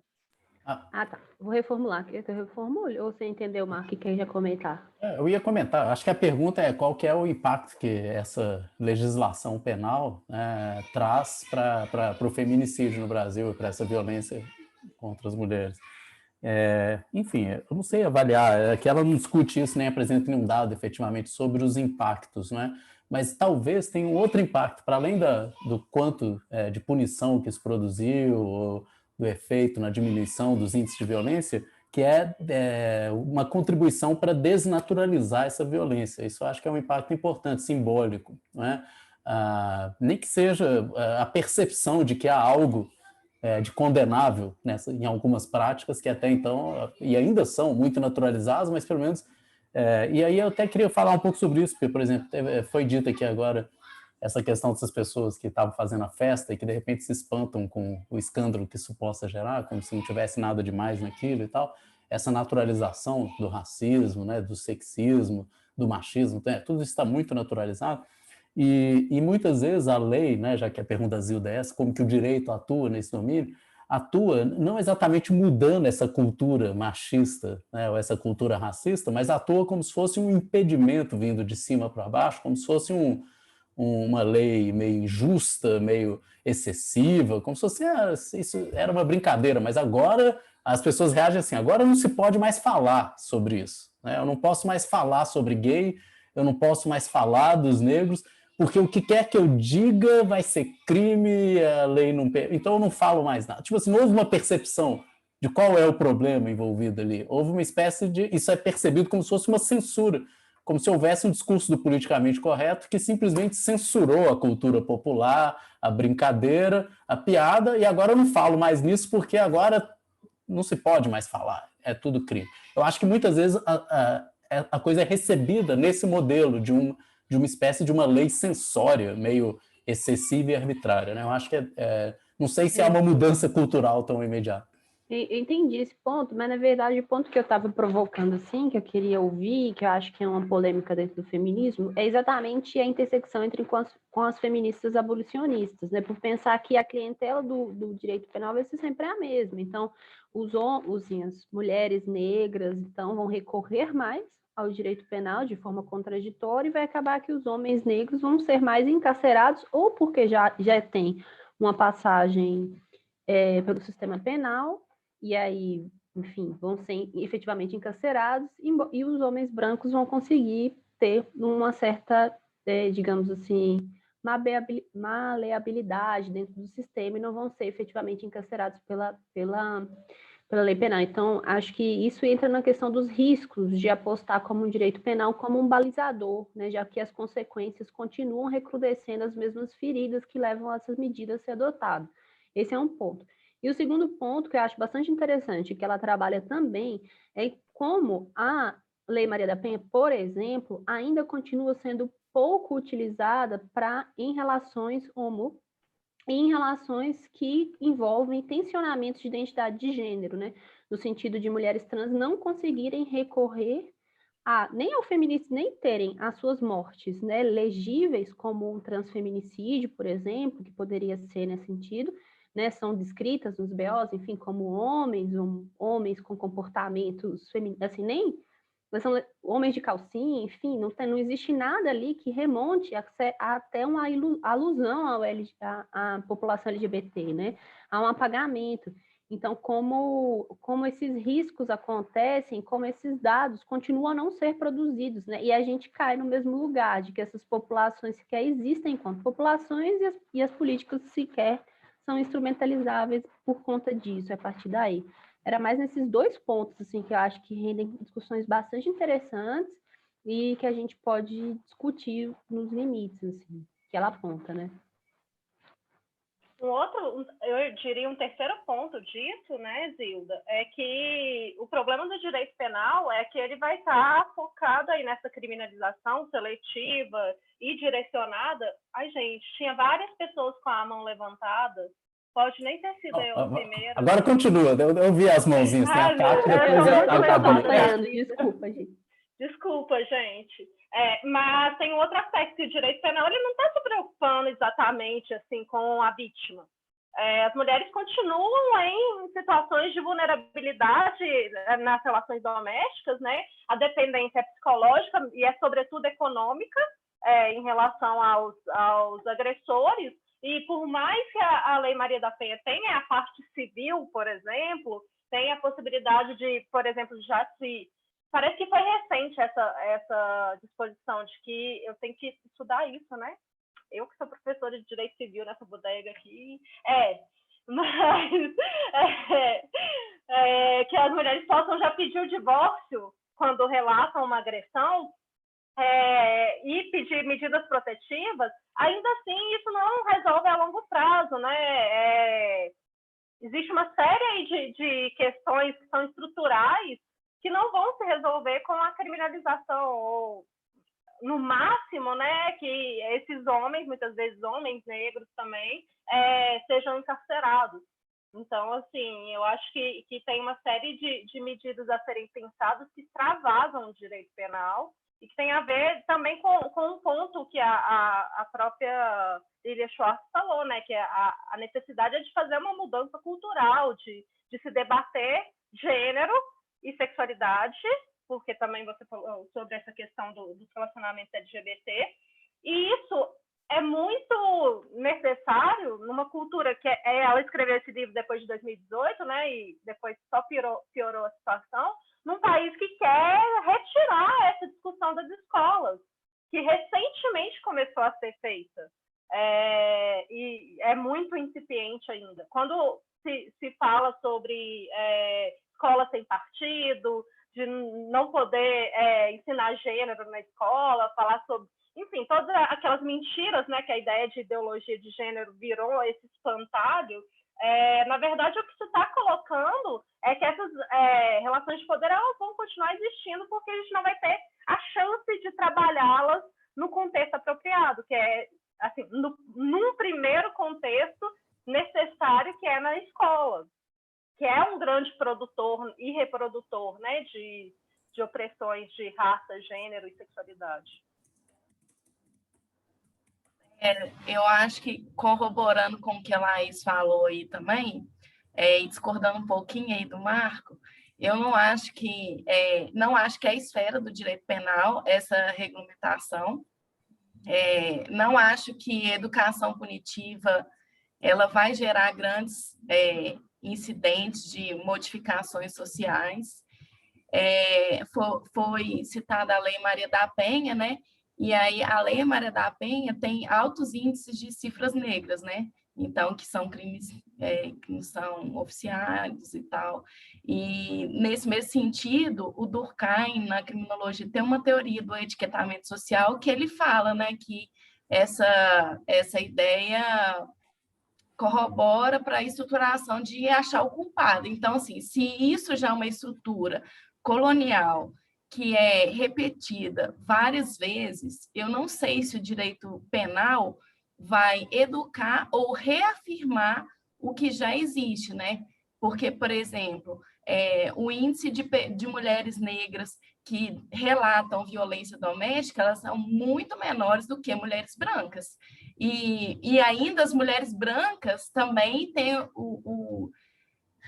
Ah, tá. Vou reformular. Quer que eu reformule? Ou você entendeu, Marco, e quer já comentar? Eu ia comentar, acho que a pergunta é qual que é o impacto que essa legislação penal, né, traz para o feminicídio no Brasil e para essa violência contra as mulheres. Enfim, eu não sei avaliar, é que ela não discute isso nem apresenta nenhum dado efetivamente sobre os impactos, né? Mas talvez tenha um outro impacto, para além do quanto de punição que isso produziu, ou do efeito na diminuição dos índices de violência, que é uma contribuição para desnaturalizar essa violência. Isso eu acho que é um impacto importante, simbólico, né? Nem que seja a percepção de que há algo de condenável em algumas práticas que até então, e ainda são muito naturalizadas, mas pelo menos... e aí eu até queria falar um pouco sobre isso, porque, por exemplo, foi dito aqui agora essa questão dessas pessoas que estavam fazendo a festa e que de repente se espantam com o escândalo que isso possa gerar, como se não tivesse nada demais naquilo e tal. Essa naturalização do racismo, né, do sexismo, do machismo, tudo isso está muito naturalizado. E muitas vezes a lei, né, já que a pergunta da Zilda é essa, como que o direito atua nesse domínio, atua não exatamente mudando essa cultura machista, né, ou essa cultura racista, mas atua como se fosse um impedimento vindo de cima para baixo, como se fosse uma lei meio injusta, meio excessiva, como se fosse isso era uma brincadeira, mas agora as pessoas reagem assim, agora não se pode mais falar sobre isso, né? Eu não posso mais falar sobre gay, eu não posso mais falar dos negros, porque o que quer que eu diga vai ser crime, a lei não... Então eu não falo mais nada. Tipo assim, não houve uma percepção de qual é o problema envolvido ali. Houve uma espécie de... Isso é percebido como se fosse uma censura, como se houvesse um discurso do politicamente correto que simplesmente censurou a cultura popular, a brincadeira, a piada, e agora eu não falo mais nisso porque não se pode mais falar, é tudo crime. Eu acho que muitas vezes a coisa é recebida nesse modelo de uma espécie de uma lei censória, meio excessiva e arbitrária, né? Eu acho que não sei se há uma mudança cultural tão imediata. Eu entendi esse ponto, mas na verdade o ponto que eu estava provocando, assim, que eu queria ouvir, que eu acho que é uma polêmica dentro do feminismo, é exatamente a intersecção entre com as feministas abolicionistas, né? Por pensar que a clientela do direito penal vai ser sempre a mesma. Então, as mulheres negras, então, vão recorrer mais ao direito penal de forma contraditória e vai acabar que os homens negros vão ser mais encarcerados ou porque já tem uma passagem pelo sistema penal, e aí, enfim, vão ser efetivamente encarcerados, e os homens brancos vão conseguir ter uma certa, digamos assim, maleabilidade dentro do sistema e não vão ser efetivamente encarcerados pela lei penal. Então, acho que isso entra na questão dos riscos de apostar como um direito penal como um balizador, né, já que as consequências continuam recrudescendo as mesmas feridas que levam a essas medidas a ser adotadas. Esse é um ponto. E o segundo ponto, que eu acho bastante interessante, que ela trabalha também, é como a Lei Maria da Penha, por exemplo, ainda continua sendo pouco utilizada em relações em relações que envolvem tensionamentos de identidade de gênero, né? No sentido de mulheres trans não conseguirem recorrer nem ao feminicídio, nem terem as suas mortes, né, legíveis como um transfeminicídio, por exemplo, que poderia ser nesse sentido, né, são descritas nos BOs, enfim, como homens com comportamentos femininos, assim, mas são homens de calcinha, enfim, não existe nada ali que remonte até uma alusão à população LGBT, né, a um apagamento. Então, como esses riscos acontecem, como esses dados continuam a não ser produzidos, né? E a gente cai no mesmo lugar, de que essas populações sequer existem enquanto populações e as políticas sequer são instrumentalizáveis por conta disso, a partir daí. Era mais nesses dois pontos, assim, que eu acho que rendem discussões bastante interessantes e que a gente pode discutir nos limites, assim, que ela aponta, né? eu diria um terceiro ponto disso, né, Zilda, é que o problema do direito penal é que ele vai estar focado aí nessa criminalização seletiva e direcionada. Ai, gente, tinha várias pessoas com a mão levantada, pode nem ter sido eu a primeira. Agora continua, eu vi as mãozinhas, tem a Tati, depois a Gabi. Desculpa, gente. Desculpa, gente. Mas tem um outro aspecto, que o direito penal ele não está se preocupando exatamente assim, com a vítima. As mulheres continuam em situações de vulnerabilidade nas relações domésticas, né? A dependência é psicológica e é, sobretudo, econômica em relação aos agressores. E por mais que a Lei Maria da Penha tenha a parte civil, por exemplo, tem a possibilidade de, por exemplo, já se... Parece que foi recente essa disposição de que eu tenho que estudar isso, né? Eu que sou professora de Direito Civil nessa bodega aqui. Mas que as mulheres possam já pedir o divórcio quando relatam uma agressão e pedir medidas protetivas, ainda assim isso não resolve a longo prazo, né? Existe uma série aí de questões que são estruturais que não vão se resolver com a criminalização, ou no máximo, né, que esses homens, muitas vezes homens negros também, sejam encarcerados. Então, assim, eu acho que tem uma série de medidas a serem pensadas que extravasam o direito penal e que tem a ver também com um ponto que a própria Lilia Schwartz falou, né, que a necessidade é de fazer uma mudança cultural, de se debater gênero e sexualidade, porque também você falou sobre essa questão dos relacionamentos LGBT, e isso é muito necessário numa cultura que ela escreveu esse livro depois de 2018, né, e depois só piorou a situação, num país que quer retirar essa discussão das escolas, que recentemente começou a ser feita, e é muito incipiente ainda. Quando se fala sobre escola sem partido, de não poder ensinar gênero na escola, falar sobre, enfim, todas aquelas mentiras, né, que a ideia de ideologia de gênero virou esse espantalho. Na verdade, o que se está colocando é que essas relações de poder elas vão continuar existindo porque a gente não vai ter a chance de trabalhá-las no contexto apropriado, que é, assim, num primeiro contexto necessário, que é na escola, que é um grande produtor e reprodutor, né, de opressões de raça, gênero e sexualidade. Eu acho que, corroborando com o que a Laís falou aí também, e discordando um pouquinho aí do Marco, eu não acho que é a esfera do direito penal essa regulamentação. Não acho que educação punitiva ela vai gerar grandes incidentes de modificações sociais. Foi citada a Lei Maria da Penha, né? E aí a Lei Maria da Penha tem altos índices de cifras negras, né? Então, que são crimes que não são oficiais e tal. E, nesse mesmo sentido, o Durkheim, na criminologia, tem uma teoria do etiquetamento social que ele fala, né, que essa ideia corrobora para a estruturação de achar o culpado. Então, assim, se isso já é uma estrutura colonial que é repetida várias vezes, eu não sei se o direito penal vai educar ou reafirmar o que já existe, né? Porque, por exemplo, o índice de mulheres negras que relatam violência doméstica, elas são muito menores do que mulheres brancas. E ainda as mulheres brancas também têm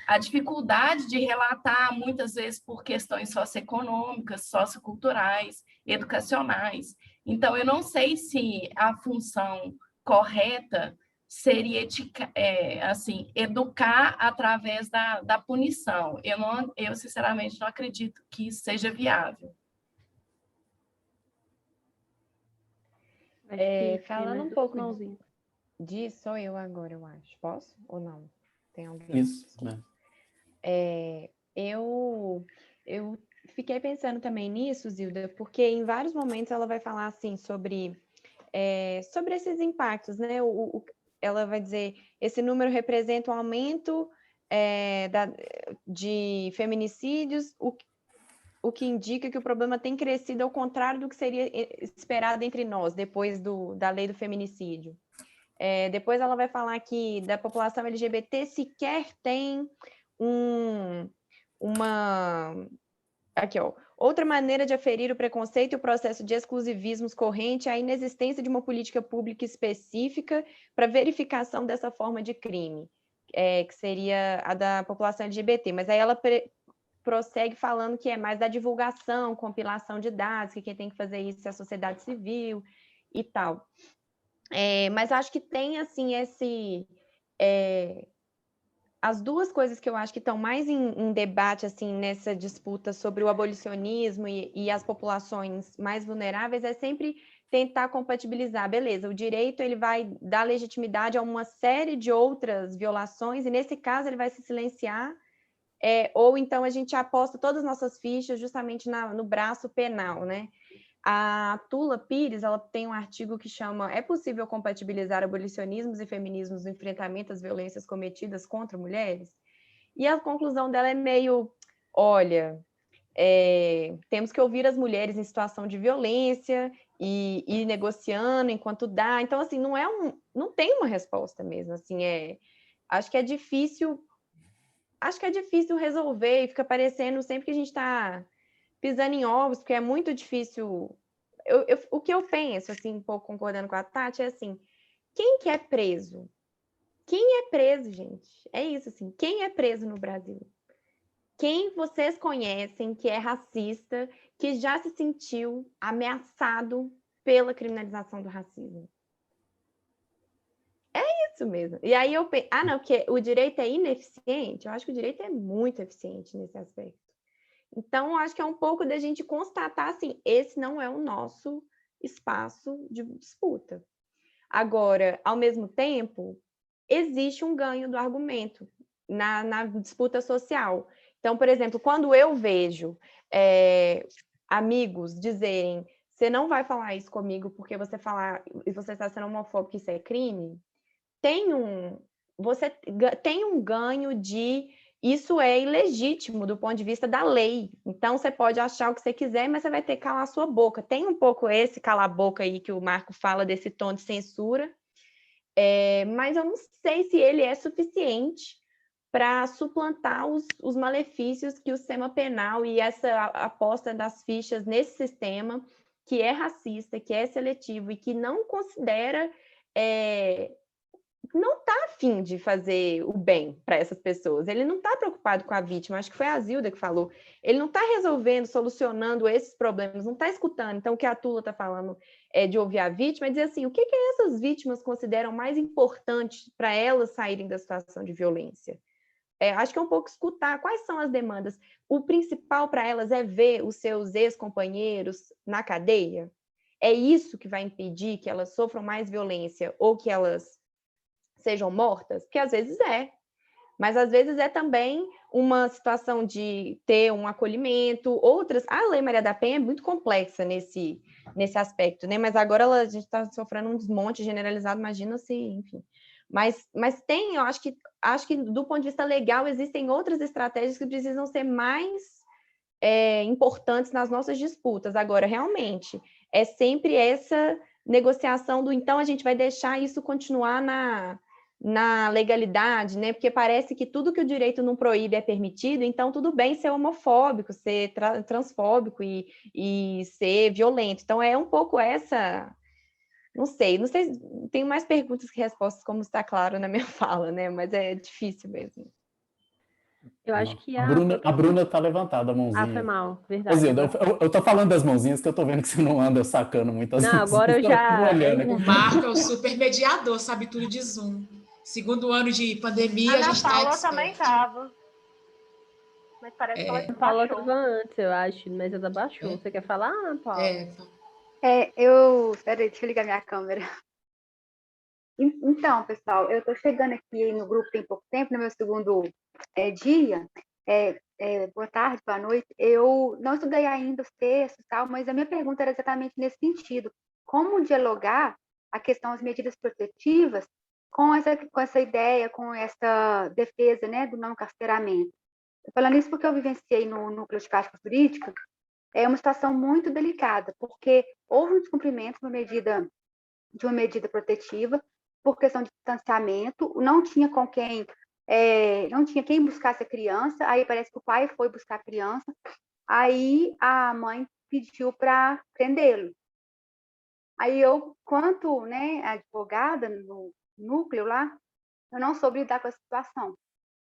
a dificuldade de relatar, muitas vezes, por questões socioeconômicas, socioculturais, educacionais. Então, eu não sei se a função correta seria assim, educar através da punição. Eu, sinceramente, não acredito que isso seja viável. Falando um pouco disso, sou eu agora, eu acho. Posso ou não? Tem alguém? Isso, né? Eu fiquei pensando também nisso, Zilda, porque em vários momentos ela vai falar assim sobre esses impactos, né? ela vai dizer, esse número representa um aumento de feminicídios, o que indica que o problema tem crescido ao contrário do que seria esperado entre nós, depois da lei do feminicídio. Depois ela vai falar que da população LGBT sequer tem aqui, ó. Outra maneira de aferir o preconceito e o processo de exclusivismos corrente é a inexistência de uma política pública específica para verificação dessa forma de crime, que seria a da população LGBT. Mas aí ela prossegue falando que é mais da divulgação, compilação de dados, que quem tem que fazer isso é a sociedade civil e tal. Mas acho que tem, assim, as duas coisas que eu acho que estão mais em debate, assim, nessa disputa sobre o abolicionismo e as populações mais vulneráveis é sempre tentar compatibilizar. Beleza, o direito ele vai dar legitimidade a uma série de outras violações, e nesse caso ele vai se silenciar, ou então a gente aposta todas as nossas fichas justamente no braço penal, né? A Tula Pires, ela tem um artigo que chama É possível compatibilizar abolicionismos e feminismos no enfrentamento às violências cometidas contra mulheres? E a conclusão dela é meio, olha, temos que ouvir as mulheres em situação de violência e ir negociando enquanto dá. Então, assim, não tem uma resposta mesmo, assim, acho que é difícil resolver, e fica parecendo sempre que a gente está pisando em ovos, porque é muito difícil. O que eu penso, assim, um pouco concordando com a Tati, é assim, quem que é preso? Quem é preso, gente? É isso, assim, quem é preso no Brasil? Quem vocês conhecem que é racista, que já se sentiu ameaçado pela criminalização do racismo? É isso mesmo. E aí eu penso, não, porque o direito é ineficiente? Eu acho que o direito é muito eficiente nesse aspecto. Então, acho que é um pouco da gente constatar, assim, esse não é o nosso espaço de disputa. Agora, ao mesmo tempo, existe um ganho do argumento na disputa social. Então, por exemplo, quando eu vejo amigos dizerem você não vai falar isso comigo porque você está sendo homofóbico, isso é crime, você tem um ganho de isso é ilegítimo do ponto de vista da lei. Então, você pode achar o que você quiser, mas você vai ter que calar a sua boca. Tem um pouco esse calar a boca aí que o Marco fala, desse tom de censura, mas eu não sei se ele é suficiente para suplantar os malefícios que o sistema penal e essa aposta das fichas nesse sistema, que é racista, que é seletivo e que não considera... não está afim de fazer o bem para essas pessoas. Ele não está preocupado com a vítima, acho que foi a Zilda que falou. Ele não está resolvendo, solucionando esses problemas, não está escutando. Então, o que a Tula está falando é de ouvir a vítima, é dizer assim, o que essas vítimas consideram mais importante para elas saírem da situação de violência? Acho que é um pouco escutar quais são as demandas. O principal para elas é ver os seus ex-companheiros na cadeia? É isso que vai impedir que elas sofram mais violência ou que elas sejam mortas? Porque às vezes mas às vezes é também uma situação de ter um acolhimento, outras... A Lei Maria da Penha é muito complexa nesse aspecto, né? Mas agora a gente está sofrendo um desmonte generalizado, imagina se, enfim. Mas tem, eu acho que do ponto de vista legal, existem outras estratégias que precisam ser mais importantes nas nossas disputas. Agora, realmente, é sempre essa negociação do então a gente vai deixar isso continuar na legalidade, né? Porque parece que tudo que o direito não proíbe é permitido, então tudo bem ser homofóbico, ser transfóbico e ser violento. Então é um pouco essa... Não sei, tenho mais perguntas que respostas, como está claro na minha fala, né? Mas é difícil mesmo. Eu acho que a Bruna está levantada a mãozinha. foi mal, verdade. Zilda, eu tô falando das mãozinhas que eu tô vendo que você não anda sacando muitas Não, mãozinhas. agora eu já... O Marco é o super mediador, sabe tudo de Zoom. Segundo ano de pandemia, a gente está Ana Paula também estava. Mas parece que ela Ana Paula estava antes, eu acho, mas ela baixou. Você quer falar, Ana Paula? Peraí, deixa eu ligar minha câmera. Então, pessoal, eu estou chegando aqui no grupo tem pouco tempo, no meu segundo dia. Boa tarde, boa noite. Eu não estudei ainda os textos e tal, mas a minha pergunta era exatamente nesse sentido. Como dialogar a questão das medidas protetivas com essa ideia, com essa defesa, né, do não encarceramento. Tô falando isso porque eu vivenciei no núcleo de prática jurídica, é uma situação muito delicada, porque houve um descumprimento de uma medida protetiva por questão de distanciamento, não tinha quem buscasse a criança, aí parece que o pai foi buscar a criança, aí a mãe pediu para prendê-lo. Aí eu, quanto, né, advogada no núcleo lá, eu não soube lidar com a situação,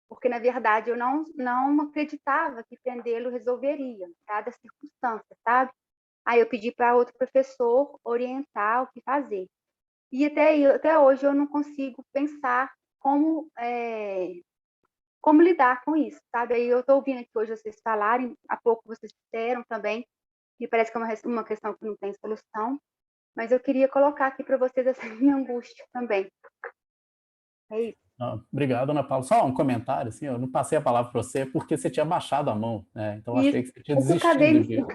porque, na verdade, eu não acreditava que prendê-lo resolveria, dada as circunstâncias, sabe? Aí eu pedi para outro professor orientar o que fazer. E até hoje eu não consigo pensar como lidar com isso, sabe? Aí eu estou ouvindo aqui hoje vocês falarem, há pouco vocês disseram também, que parece que é uma questão que não tem solução, mas eu queria colocar aqui para vocês essa minha angústia também. É isso. Obrigado, Ana Paula. Só um comentário, assim, eu não passei a palavra para você porque você tinha baixado a mão, né? Então achei que você tinha desistido.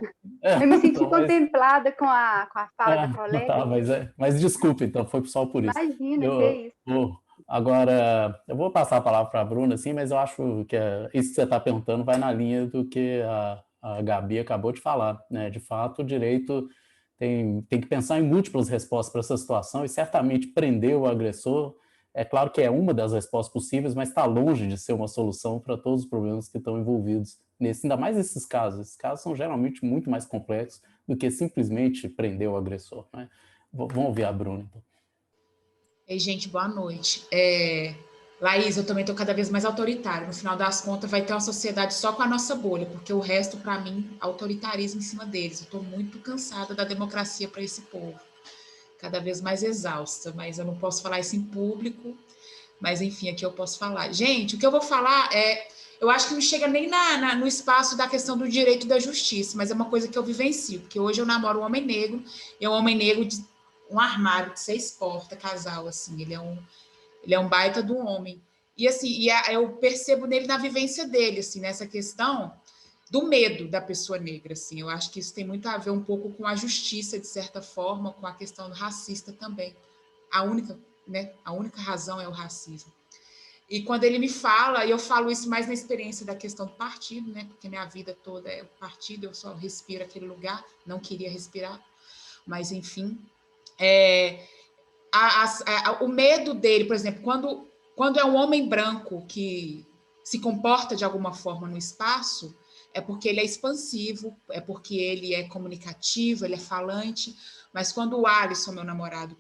Eu me senti contemplada com a fala da colega. Tá, mas desculpa, então, foi só por isso. Imagina, que é isso. Agora, eu vou passar a palavra para a Bruna, assim, mas eu acho que isso que você está perguntando vai na linha do que a Gabi acabou de falar, né? De fato, o direito tem que pensar em múltiplas respostas para essa situação e certamente prender o agressor, é claro que é uma das respostas possíveis, mas está longe de ser uma solução para todos os problemas que estão envolvidos nesse, ainda mais esses casos. Esses casos são geralmente muito mais complexos do que simplesmente prender o agressor, né? Vamos ouvir a Bruna, então. Ei, gente, boa noite. Laís, eu também estou cada vez mais autoritária. No final das contas, vai ter uma sociedade só com a nossa bolha, porque o resto, para mim, autoritarismo em cima deles. Eu estou muito cansada da democracia para esse povo. Cada vez mais exausta, mas eu não posso falar isso em público, mas enfim, aqui eu posso falar. Gente, o que eu vou falar eu acho que não chega nem no espaço da questão do direito da justiça, mas é uma coisa que eu vivencio, porque hoje eu namoro um homem negro, e é um homem negro de um armário de 6 portas, casal, assim, ele é um baita do homem. E assim, eu percebo nele na vivência dele, assim, nessa questão do medo da pessoa negra, assim. Eu acho que isso tem muito a ver um pouco com a justiça, de certa forma, com a questão do racista também. A única razão é o racismo. E quando ele me fala, e eu falo isso mais na experiência da questão do partido, né? Porque minha vida toda é o partido, eu só respiro aquele lugar, não queria respirar, mas enfim. O medo dele, por exemplo, quando é um homem branco que se comporta de alguma forma no espaço, é porque ele é expansivo, é porque ele é comunicativo, ele é falante, mas quando o Alisson, meu namorado,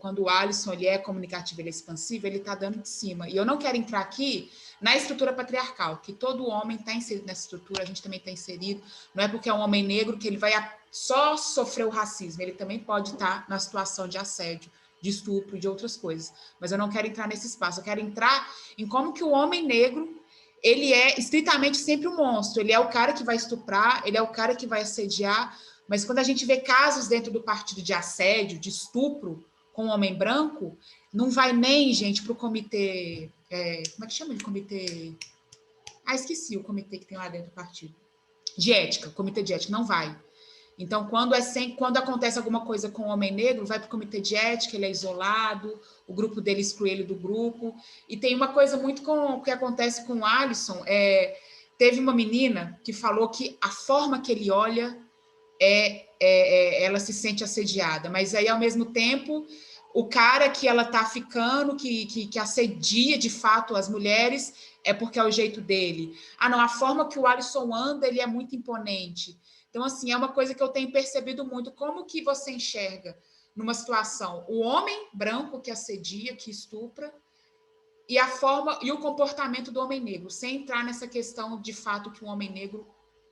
ele é comunicativo, ele é expansivo, ele está dando de cima. E eu não quero entrar aqui na estrutura patriarcal, que todo homem está inserido nessa estrutura, a gente também está inserido, não é porque é um homem negro que ele vai só sofrer o racismo, ele também pode estar na situação de assédio, de estupro, de outras coisas. Mas eu não quero entrar nesse espaço, eu quero entrar em como que o homem negro ele é estritamente sempre um monstro, ele é o cara que vai estuprar, ele é o cara que vai assediar, mas quando a gente vê casos dentro do partido de assédio, de estupro com um homem branco, não vai nem, gente, para o comitê... como é que chama de comitê? Esqueci o comitê que tem lá dentro do partido. De ética, o comitê de ética, não vai. Então, quando acontece alguma coisa com o homem negro, vai para o comitê de ética, ele é isolado, o grupo dele exclui ele do grupo. E tem uma coisa muito que acontece com o Alisson, teve uma menina que falou que a forma que ele olha, ela se sente assediada, mas aí, ao mesmo tempo, o cara que ela está ficando, que assedia, de fato, as mulheres, é porque é o jeito dele. Não, a forma que o Alisson anda, ele é muito imponente. Então, assim, é uma coisa que eu tenho percebido muito. Como que você enxerga numa situação o homem branco que assedia, que estupra, e a forma e o comportamento do homem negro, sem entrar nessa questão de fato que um homem negro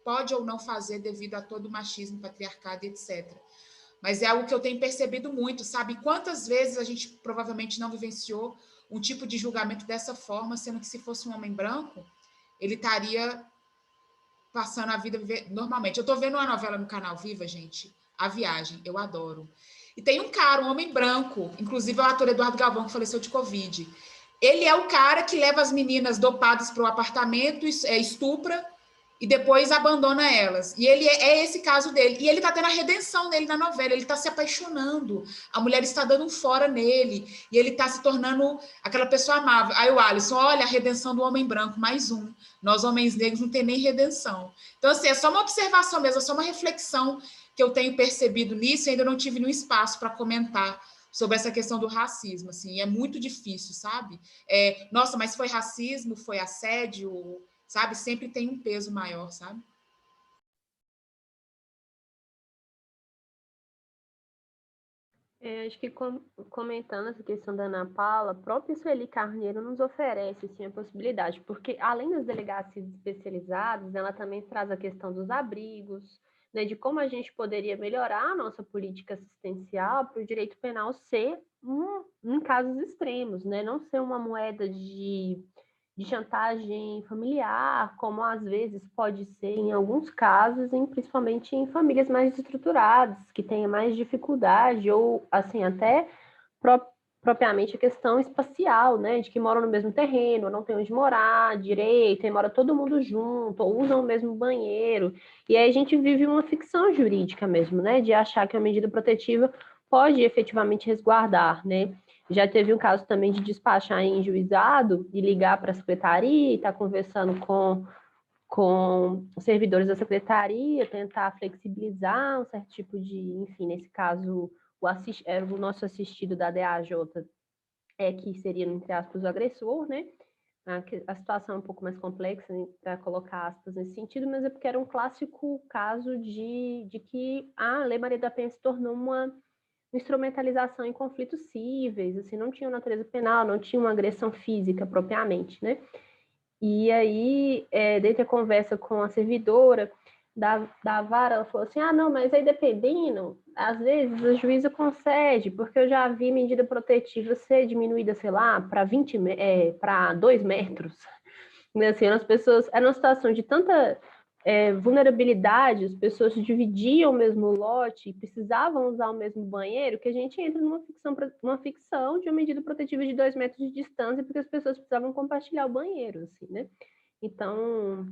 pode ou não fazer devido a todo o machismo, patriarcado, etc. Mas é algo que eu tenho percebido muito, sabe? Quantas vezes a gente provavelmente não vivenciou um tipo de julgamento dessa forma, sendo que se fosse um homem branco, ele estaria passando a vida normalmente. Eu estou vendo uma novela no canal Viva, gente, A Viagem, eu adoro. E tem um cara, um homem branco, inclusive é o ator Eduardo Galvão, que faleceu de Covid. Ele é o cara que leva as meninas dopadas para o apartamento, estupra, e depois abandona elas. E ele é esse caso dele. E ele está tendo a redenção nele na novela, ele está se apaixonando, a mulher está dando um fora nele, e ele está se tornando aquela pessoa amável. Aí o Alisson, olha, a redenção do homem branco, mais um. Nós, homens negros, não tem nem redenção. Então, assim, é só uma observação mesmo, é só uma reflexão que eu tenho percebido nisso, e ainda não tive nenhum espaço para comentar sobre essa questão do racismo, assim, é muito difícil, sabe? Nossa, mas foi racismo, foi assédio, sabe? Sempre tem um peso maior, sabe? Acho que comentando essa questão da Ana Paula, a própria Sueli Carneiro nos oferece assim, a possibilidade, porque além das delegacias especializadas, ela também traz a questão dos abrigos, né, de como a gente poderia melhorar a nossa política assistencial para o direito penal ser em casos extremos, né, não ser uma moeda de chantagem familiar, como às vezes pode ser em alguns casos, principalmente em famílias mais desestruturadas, que tenham mais dificuldade, ou assim, até propriamente a questão espacial, né, de que moram no mesmo terreno, não tem onde morar direito, e mora todo mundo junto, ou usam o mesmo banheiro, e aí a gente vive uma ficção jurídica mesmo, né, de achar que a medida protetiva pode efetivamente resguardar, né. Já teve um caso também de despachar em juizado e ligar para a secretaria e estar conversando com os servidores da secretaria, tentar flexibilizar um certo tipo de, enfim, nesse caso, o nosso assistido da DAJ, que seria, entre aspas, o agressor, né? A situação é um pouco mais complexa, né, para colocar aspas nesse sentido, mas é porque era um clássico caso de que a Lei Maria da Penha se tornou uma instrumentalização em conflitos cíveis, assim, não tinha natureza penal, não tinha uma agressão física propriamente, né? E aí, dentro da conversa com a servidora da vara, ela falou assim, não, mas aí dependendo, às vezes a juíza concede, porque eu já vi medida protetiva ser diminuída, sei lá, para 2 metros. Assim, as pessoas, era uma situação de tanta vulnerabilidade, as pessoas dividiam o mesmo lote, precisavam usar o mesmo banheiro, que a gente entra numa ficção de uma medida protetiva de 2 metros de distância, porque as pessoas precisavam compartilhar o banheiro, assim, né? Então,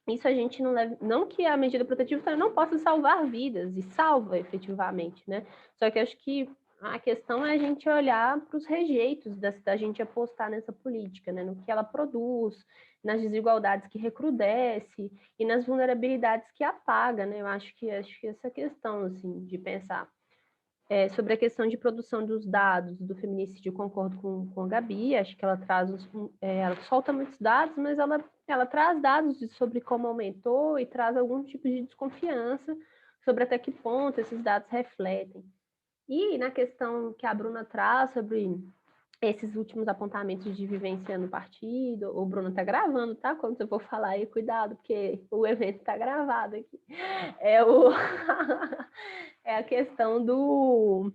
isso a gente não leva... Não que a medida protetiva também não possa salvar vidas, e salva efetivamente, né? Só que acho que a questão é a gente olhar para os rejeitos da gente apostar nessa política, né? No que ela produz, nas desigualdades que recrudesce e nas vulnerabilidades que apaga, né? Eu acho que essa questão, assim, de pensar sobre a questão de produção dos dados do feminicídio, eu concordo com a Gabi, acho que ela traz, ela solta muitos dados, mas ela traz dados sobre como aumentou e traz algum tipo de desconfiança sobre até que ponto esses dados refletem. E na questão que a Bruna traz sobre esses últimos apontamentos de vivência no partido, o Bruno está gravando, tá? Quando você for falar aí, cuidado, porque o evento está gravado aqui. É a questão do...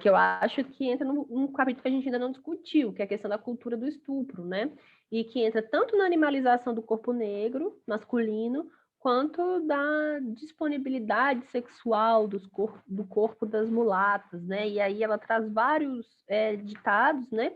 que eu acho que entra num capítulo que a gente ainda não discutiu, que é a questão da cultura do estupro, né? E que entra tanto na animalização do corpo negro, masculino, quanto da disponibilidade sexual do corpo das mulatas, né? E aí ela traz vários ditados, né?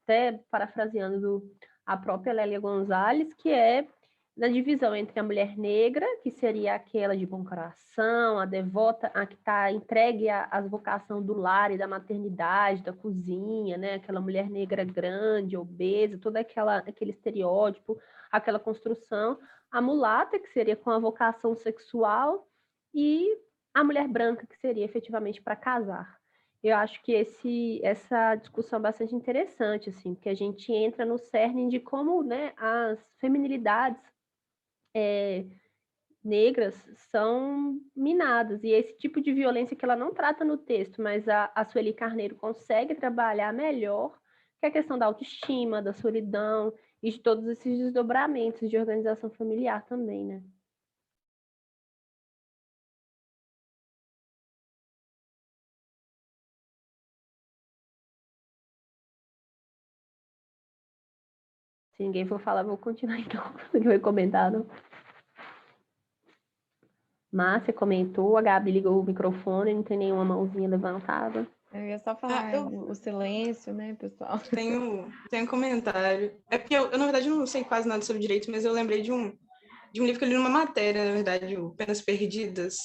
Até parafraseando a própria Lélia Gonzalez, que é na divisão entre a mulher negra, que seria aquela de bom coração, a devota, a que está entregue às vocações do lar e da maternidade, da cozinha, né? Aquela mulher negra grande, obesa, todo aquele estereótipo, aquela construção. A mulata, que seria com a vocação sexual, e a mulher branca, que seria efetivamente para casar. Eu acho que essa discussão é bastante interessante, assim, porque a gente entra no cerne de como, né, as feminilidades negras são minadas, e esse tipo de violência que ela não trata no texto, mas a Sueli Carneiro consegue trabalhar melhor, que é a questão da autoestima, da solidão e de todos esses desdobramentos de organização familiar também, né? Se ninguém for falar, vou continuar então, que foi comentado. Márcia comentou, a Gabi ligou o microfone, não tem nenhuma mãozinha levantada. Eu ia só falar o silêncio, né, pessoal? Tenho um comentário. É porque eu, na verdade, não sei quase nada sobre direito, mas eu lembrei de de um livro que eu li numa matéria, na verdade, o Penas Perdidas.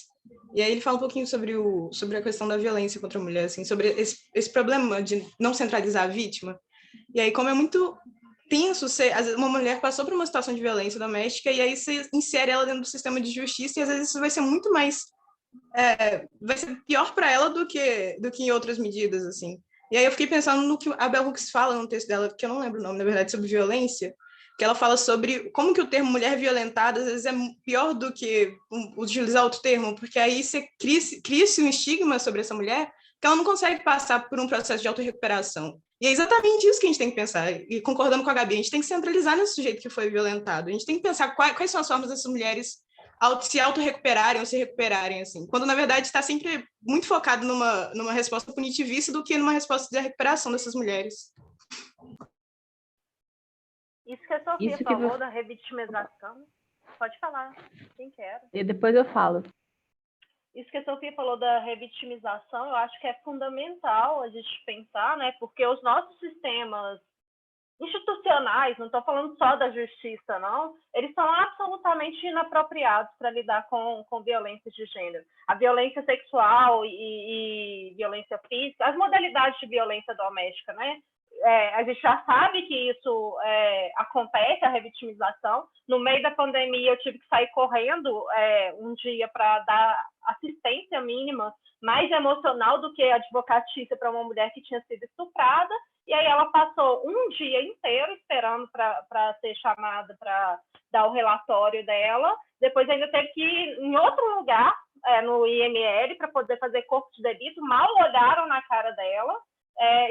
E aí ele fala um pouquinho sobre a questão da violência contra a mulher, assim, sobre esse problema de não centralizar a vítima. E aí, como é muito tenso ser, às vezes, uma mulher passou por uma situação de violência doméstica e aí você insere ela dentro do sistema de justiça e às vezes isso vai ser muito mais vai ser pior para ela do que em outras medidas, assim. E aí eu fiquei pensando no que a Bell Hooks fala no texto dela, que eu não lembro o nome, na verdade, sobre violência, que ela fala sobre como que o termo mulher violentada às vezes é pior do que utilizar outro termo, porque aí você cria-se um estigma sobre essa mulher que ela não consegue passar por um processo de autorrecuperação. E é exatamente isso que a gente tem que pensar. E concordando com a Gabi, a gente tem que centralizar nesse sujeito que foi violentado. A gente tem que pensar quais são as formas dessas mulheres se auto-recuperarem ou se recuperarem, assim. Quando, na verdade, está sempre muito focado numa resposta punitivista do que numa resposta de recuperação dessas mulheres. Isso que a Sofia falou da revitimização, pode falar, quem quer. E depois eu falo. Isso que a Sofia falou da revitimização, eu acho que é fundamental a gente pensar, né? Porque os nossos sistemas institucionais, não estou falando só da justiça, não, eles são absolutamente inapropriados para lidar com violências de gênero. A violência sexual e violência física, as modalidades de violência doméstica, né? A gente já sabe que isso acontece, a revitimização. No meio da pandemia, eu tive que sair correndo um dia para dar assistência mínima, mais emocional do que advocatícia para uma mulher que tinha sido estuprada. E aí ela passou um dia inteiro esperando para ser chamada para dar o relatório dela. Depois ainda teve que ir em outro lugar, no IML, para poder fazer corpo de delito. Mal olharam na cara dela.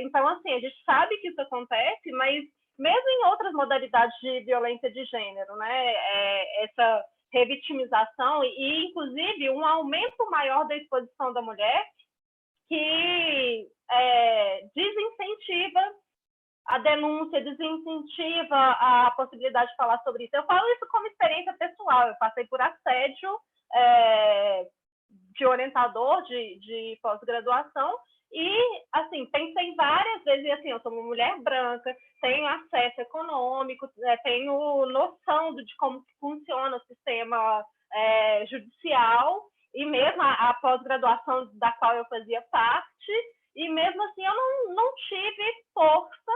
Então, assim, a gente sabe que isso acontece, mas mesmo em outras modalidades de violência de gênero, né, essa revitimização e, inclusive, um aumento maior da exposição da mulher que desincentiva a denúncia, desincentiva a possibilidade de falar sobre isso. Eu falo isso como experiência pessoal, eu passei por assédio de orientador de pós-graduação. E, assim, pensei várias vezes, assim, eu sou uma mulher branca, tenho acesso econômico, tenho noção de como funciona o sistema judicial, e mesmo a pós-graduação da qual eu fazia parte, e mesmo assim eu não tive força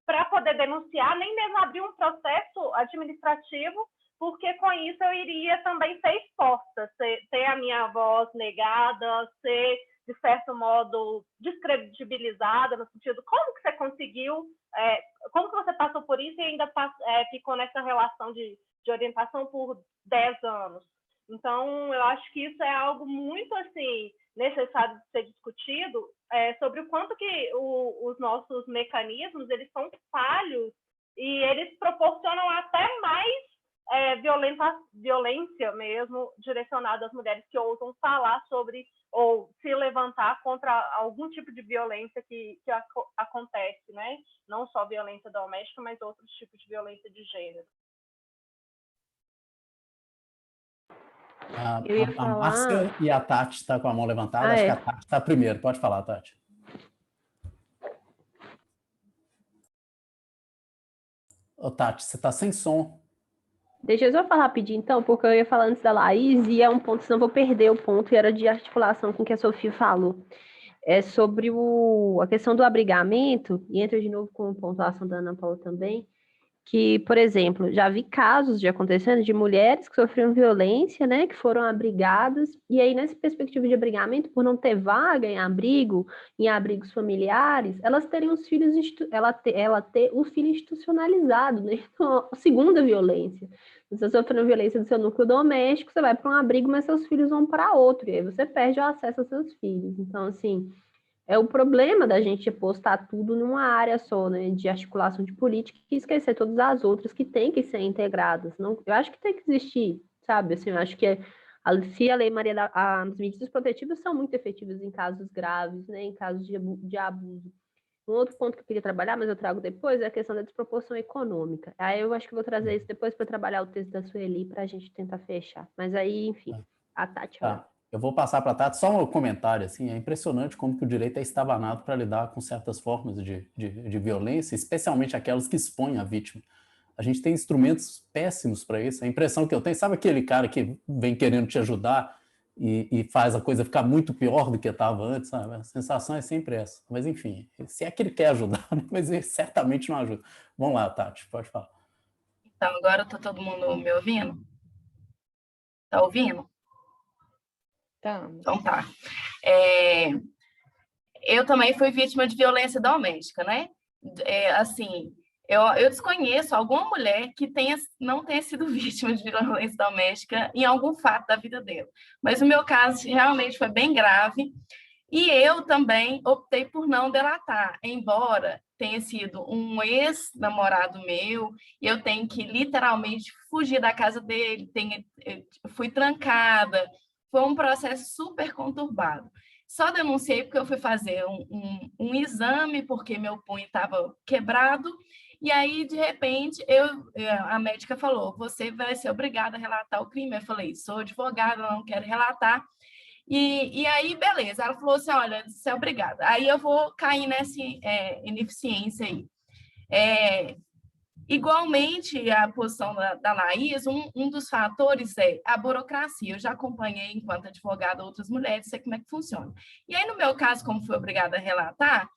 para poder denunciar, nem mesmo abrir um processo administrativo, porque com isso eu iria também ser exposta, ter a minha voz negada, ser de certo modo, descredibilizada, no sentido, como que você conseguiu, como que você passou por isso e ainda ficou nessa relação de orientação por 10 anos. Então, eu acho que isso é algo muito, assim, necessário de ser discutido, sobre o quanto que os nossos mecanismos, eles são falhos e eles proporcionam até mais violência mesmo direcionada às mulheres que ousam falar sobre ou se levantar contra algum tipo de violência que acontece, né? Não só violência doméstica, mas outros tipos de violência de gênero. A Márcia e a Tati estão com a mão levantada. Acho que a Tati está primeiro. Pode falar, Tati. Ô, Tati, você está sem som. Deixa eu só falar rapidinho, então, porque eu ia falar antes da Laís e é um ponto, senão eu vou perder o ponto, e era de articulação com o que a Sofia falou. É sobre a questão do abrigamento, e entra de novo com a pontuação da Ana Paula também, que, por exemplo, já vi casos acontecendo de mulheres que sofriam violência, né, que foram abrigadas, e aí nessa perspectiva de abrigamento, por não ter vaga em abrigo, em abrigos familiares, elas terem os filhos, ela ter o filho institucionalizado, né, então, a segunda violência. Você sofrendo violência do seu núcleo doméstico, você vai para um abrigo, mas seus filhos vão para outro, e aí você perde o acesso aos seus filhos. Então, assim, é o problema da gente postar tudo numa área só, né, de articulação de política e esquecer todas as outras que têm que ser integradas. Não, eu acho que tem que existir, sabe? Assim, eu acho que se a Lei Maria as medidas protetivas são muito efetivas em casos graves, né, em casos de abuso. Um outro ponto que eu queria trabalhar, mas eu trago depois, é a questão da desproporção econômica. Aí eu acho que eu vou trazer isso depois para trabalhar o texto da Sueli para a gente tentar fechar. Mas aí, enfim, a Tati vai. Eu vou passar para a Tati só um comentário, assim, é impressionante como que o direito é estabanado para lidar com certas formas de violência, especialmente aquelas que expõem a vítima. A gente tem instrumentos péssimos para isso. A impressão que eu tenho, sabe aquele cara que vem querendo te ajudar e faz a coisa ficar muito pior do que estava antes, sabe? A sensação é sempre essa. Mas, enfim, se é que ele quer ajudar, mas ele certamente não ajuda. Vamos lá, Tati, pode falar. Então, agora está todo mundo me ouvindo? Está ouvindo? Estamos. Então tá. Eu também fui vítima de violência doméstica, né? Assim, eu desconheço alguma mulher que não tenha sido vítima de violência doméstica em algum fato da vida dela. Mas o meu caso realmente foi bem grave e eu também optei por não delatar, embora tenha sido um ex-namorado meu e eu tenho que literalmente fugir da casa dele, fui trancada, foi um processo super conturbado. Só denunciei porque eu fui fazer um exame, porque meu punho estava quebrado, e aí, de repente, a médica falou, você vai ser obrigada a relatar o crime. Eu falei, sou advogada, não quero relatar. E aí, beleza, ela falou assim, olha, você é obrigada. Aí eu vou cair nessa ineficiência aí. Igualmente, a posição da Laís, um dos fatores é a burocracia. Eu já acompanhei, enquanto advogada, outras mulheres, sei como é que funciona. E aí, no meu caso, como fui obrigada a relatar,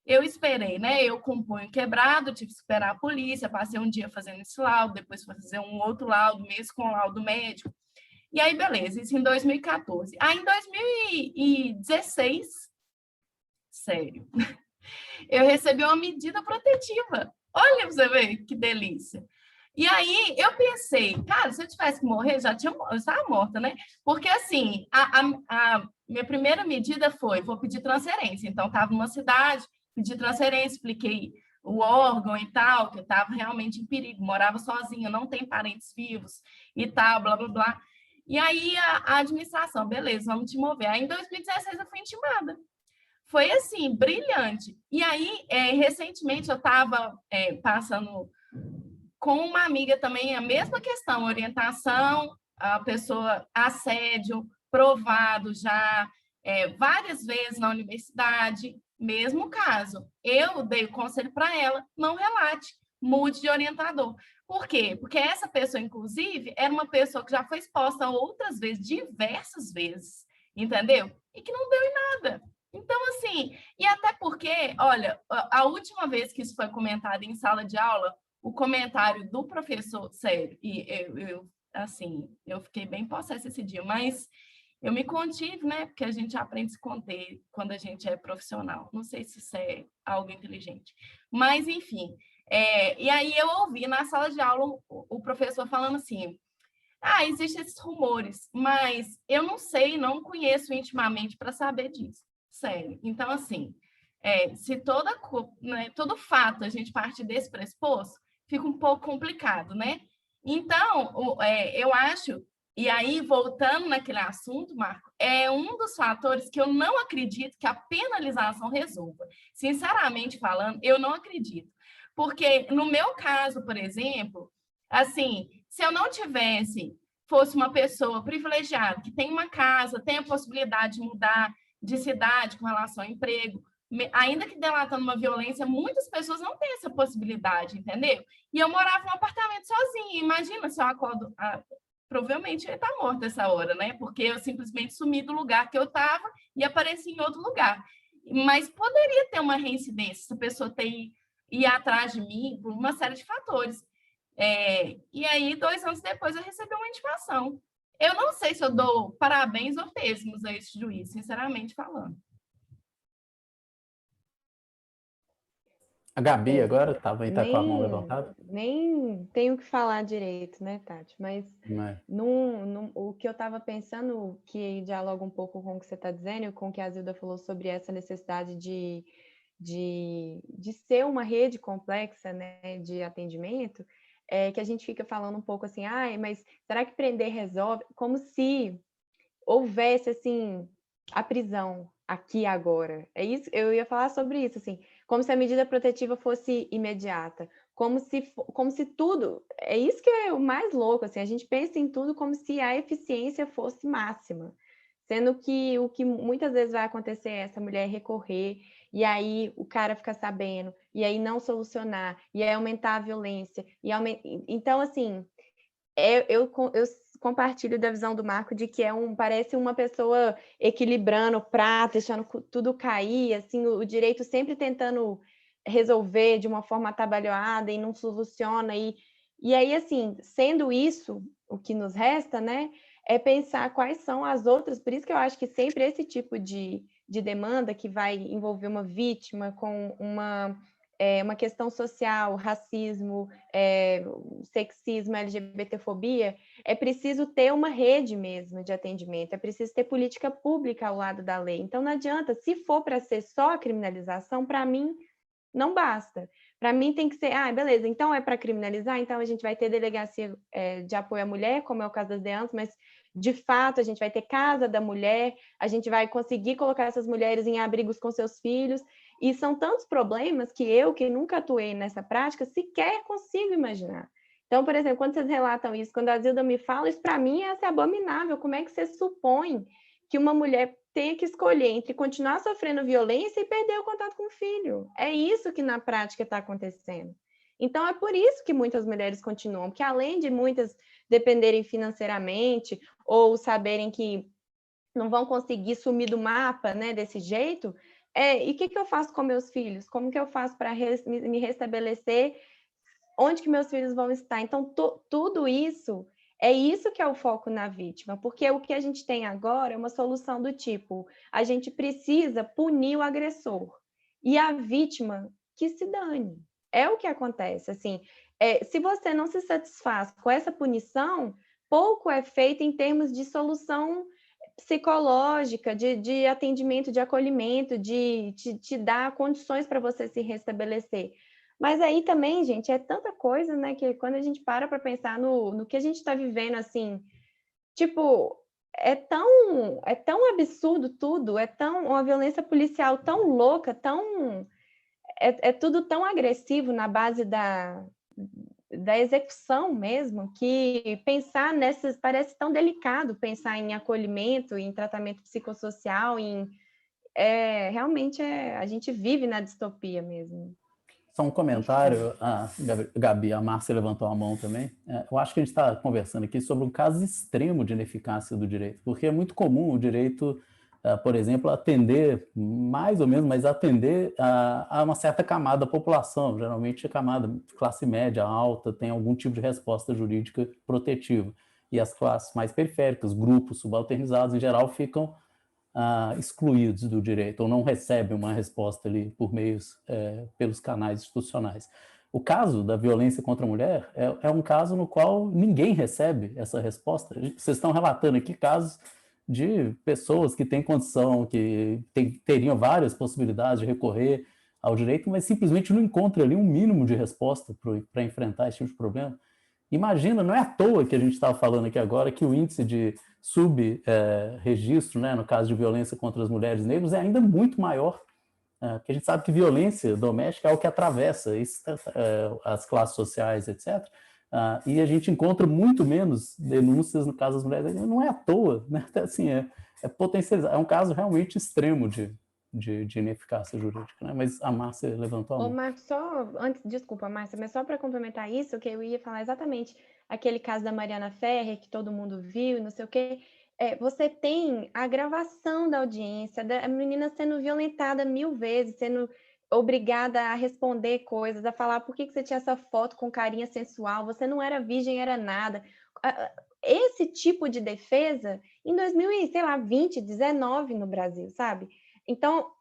eu esperei, né? Eu com o punho quebrado, tive que esperar a polícia, passei um dia fazendo esse laudo, depois fazer um outro laudo, mesmo com o laudo médico. E aí, beleza, isso em 2014. Aí, em 2016, sério, eu recebi uma medida protetiva. Olha pra você ver que delícia. E aí eu pensei, cara, se eu tivesse que morrer, eu estava morta, né? Porque assim, a minha primeira medida foi, vou pedir transferência. Então, estava numa cidade, pedi transferência, expliquei o órgão e tal, que eu estava realmente em perigo, morava sozinha, não tem parentes vivos e tal, blá, blá, blá. E aí a administração, beleza, vamos te mover. Aí em 2016 eu fui intimada. Foi assim, brilhante. E aí, recentemente, eu estava passando com uma amiga também a mesma questão, orientação, a pessoa, assédio, provado já várias vezes na universidade, mesmo caso. Eu dei o conselho para ela, não relate, mude de orientador. Por quê? Porque essa pessoa, inclusive, era uma pessoa que já foi exposta outras vezes, diversas vezes, entendeu? E que não deu em nada. Então, assim, e até porque, olha, a última vez que isso foi comentado em sala de aula, o comentário do professor, sério, e eu fiquei bem possessa esse dia, mas eu me contive, né? Porque a gente aprende a se conter quando a gente é profissional. Não sei se isso é algo inteligente. Mas, enfim, e aí eu ouvi na sala de aula o professor falando assim, existem esses rumores, mas eu não sei, não conheço intimamente para saber disso. Sério. Então, assim, se todo fato a gente parte desse pressuposto, fica um pouco complicado, né? Então, eu acho, e aí, voltando naquele assunto, Marco, é um dos fatores que eu não acredito que a penalização resolva. Sinceramente falando, eu não acredito. Porque, no meu caso, por exemplo, assim, se eu não fosse uma pessoa privilegiada, que tem uma casa, tem a possibilidade de mudar de cidade com relação ao emprego, ainda que delatando uma violência, muitas pessoas não têm essa possibilidade, entendeu? E eu morava num apartamento sozinha, imagina se eu acordo, provavelmente eu ia estar morta essa hora, né? Porque eu simplesmente sumi do lugar que eu estava e apareci em outro lugar. Mas poderia ter uma reincidência, se a pessoa ir atrás de mim, por uma série de fatores. E aí, 2 anos depois, eu recebi uma intimação. Eu não sei se eu dou parabéns ou pêsames a esse juiz, sinceramente falando. A Gabi agora estava aí, tá com a mão levantada? Nem tenho o que falar direito, né, Tati? Mas o que eu estava pensando, que dialoga um pouco com o que você está dizendo, e com o que a Zilda falou sobre essa necessidade de ser uma rede complexa, né, de atendimento, que a gente fica falando um pouco assim, mas será que prender resolve? Como se houvesse, assim, a prisão aqui agora. É isso, eu ia falar sobre isso, assim, como se a medida protetiva fosse imediata, como se tudo, é isso que é o mais louco, assim, a gente pensa em tudo como se a eficiência fosse máxima, sendo que o que muitas vezes vai acontecer é essa mulher recorrer, e aí o cara fica sabendo, e aí não solucionar, e aí aumentar a violência. Então, assim, eu compartilho da visão do Marco de que parece uma pessoa equilibrando o prato, deixando tudo cair, assim, o direito sempre tentando resolver de uma forma atabalhoada e não soluciona. E aí, assim, sendo isso o que nos resta, né, é pensar quais são as outras. Por isso que eu acho que sempre esse tipo de demanda que vai envolver uma vítima com uma questão social, racismo, sexismo, LGBTfobia, é preciso ter uma rede mesmo de atendimento, é preciso ter política pública ao lado da lei. Então, não adianta, se for para ser só a criminalização, para mim, não basta. Para mim tem que ser, beleza, então é para criminalizar, então a gente vai ter delegacia de apoio à mulher, como é o caso das DEANs, mas de fato a gente vai ter casa da mulher, a gente vai conseguir colocar essas mulheres em abrigos com seus filhos, e são tantos problemas que eu, que nunca atuei nessa prática, sequer consigo imaginar. Então, por exemplo, quando vocês relatam isso, quando a Zilda me fala, isso para mim é abominável. Como é que você supõe que uma mulher tenha que escolher entre continuar sofrendo violência e perder o contato com o filho? É isso que na prática está acontecendo. Então, é por isso que muitas mulheres continuam, porque além de muitas dependerem financeiramente ou saberem que não vão conseguir sumir do mapa, né, desse jeito, e o que eu faço com meus filhos? Como que eu faço para me restabelecer? Onde que meus filhos vão estar? Então, tudo isso, é isso que é o foco na vítima, porque o que a gente tem agora é uma solução do tipo, a gente precisa punir o agressor, e a vítima que se dane. É o que acontece, assim, se você não se satisfaz com essa punição, pouco é feito em termos de solução psicológica, de atendimento, de acolhimento, de te dar condições para você se restabelecer. Mas aí também, gente, é tanta coisa, né, que quando a gente para pensar no que a gente está vivendo, assim, tipo, é tão absurdo tudo, uma violência policial tão louca, é tudo tão agressivo na base da execução mesmo, que pensar nessas parece tão delicado, pensar em acolhimento, em tratamento psicossocial, realmente a gente vive na distopia mesmo. Só um comentário, Gabi, a Márcia levantou a mão também. Eu acho que a gente está conversando aqui sobre um caso extremo de ineficácia do direito, porque é muito comum o direito, por exemplo, atender, mais ou menos, mas atender a uma certa camada da população, geralmente a camada classe média, alta, tem algum tipo de resposta jurídica protetiva. E as classes mais periféricas, grupos subalternizados, em geral, ficam excluídos do direito, ou não recebem uma resposta ali por meios, pelos canais institucionais. O caso da violência contra a mulher é um caso no qual ninguém recebe essa resposta. Vocês estão relatando aqui casos de pessoas que têm condição, que teriam várias possibilidades de recorrer ao direito, mas simplesmente não encontram ali um mínimo de resposta para enfrentar esse tipo de problema. Imagina, não é à toa que a gente estava falando aqui agora que o índice de subregistro, né, no caso de violência contra as mulheres negras, é ainda muito maior, porque a gente sabe que violência doméstica é o que atravessa as classes sociais, etc. E a gente encontra muito menos denúncias no caso das mulheres negras. Não é à toa, né? Assim, é potencializado, é um caso realmente extremo de ineficácia jurídica, né? Mas a Márcia levantou a mão. Ô, Marcos, desculpa, Márcia, mas só para complementar isso, que eu ia falar exatamente aquele caso da Mariana Ferrer, que todo mundo viu e não sei o quê, você tem a gravação da audiência, da menina sendo violentada 1000 vezes, sendo obrigada a responder coisas, a falar por que você tinha essa foto com carinha sensual, você não era virgem, era nada. Esse tipo de defesa em 2020, 19 no Brasil, sabe? Então,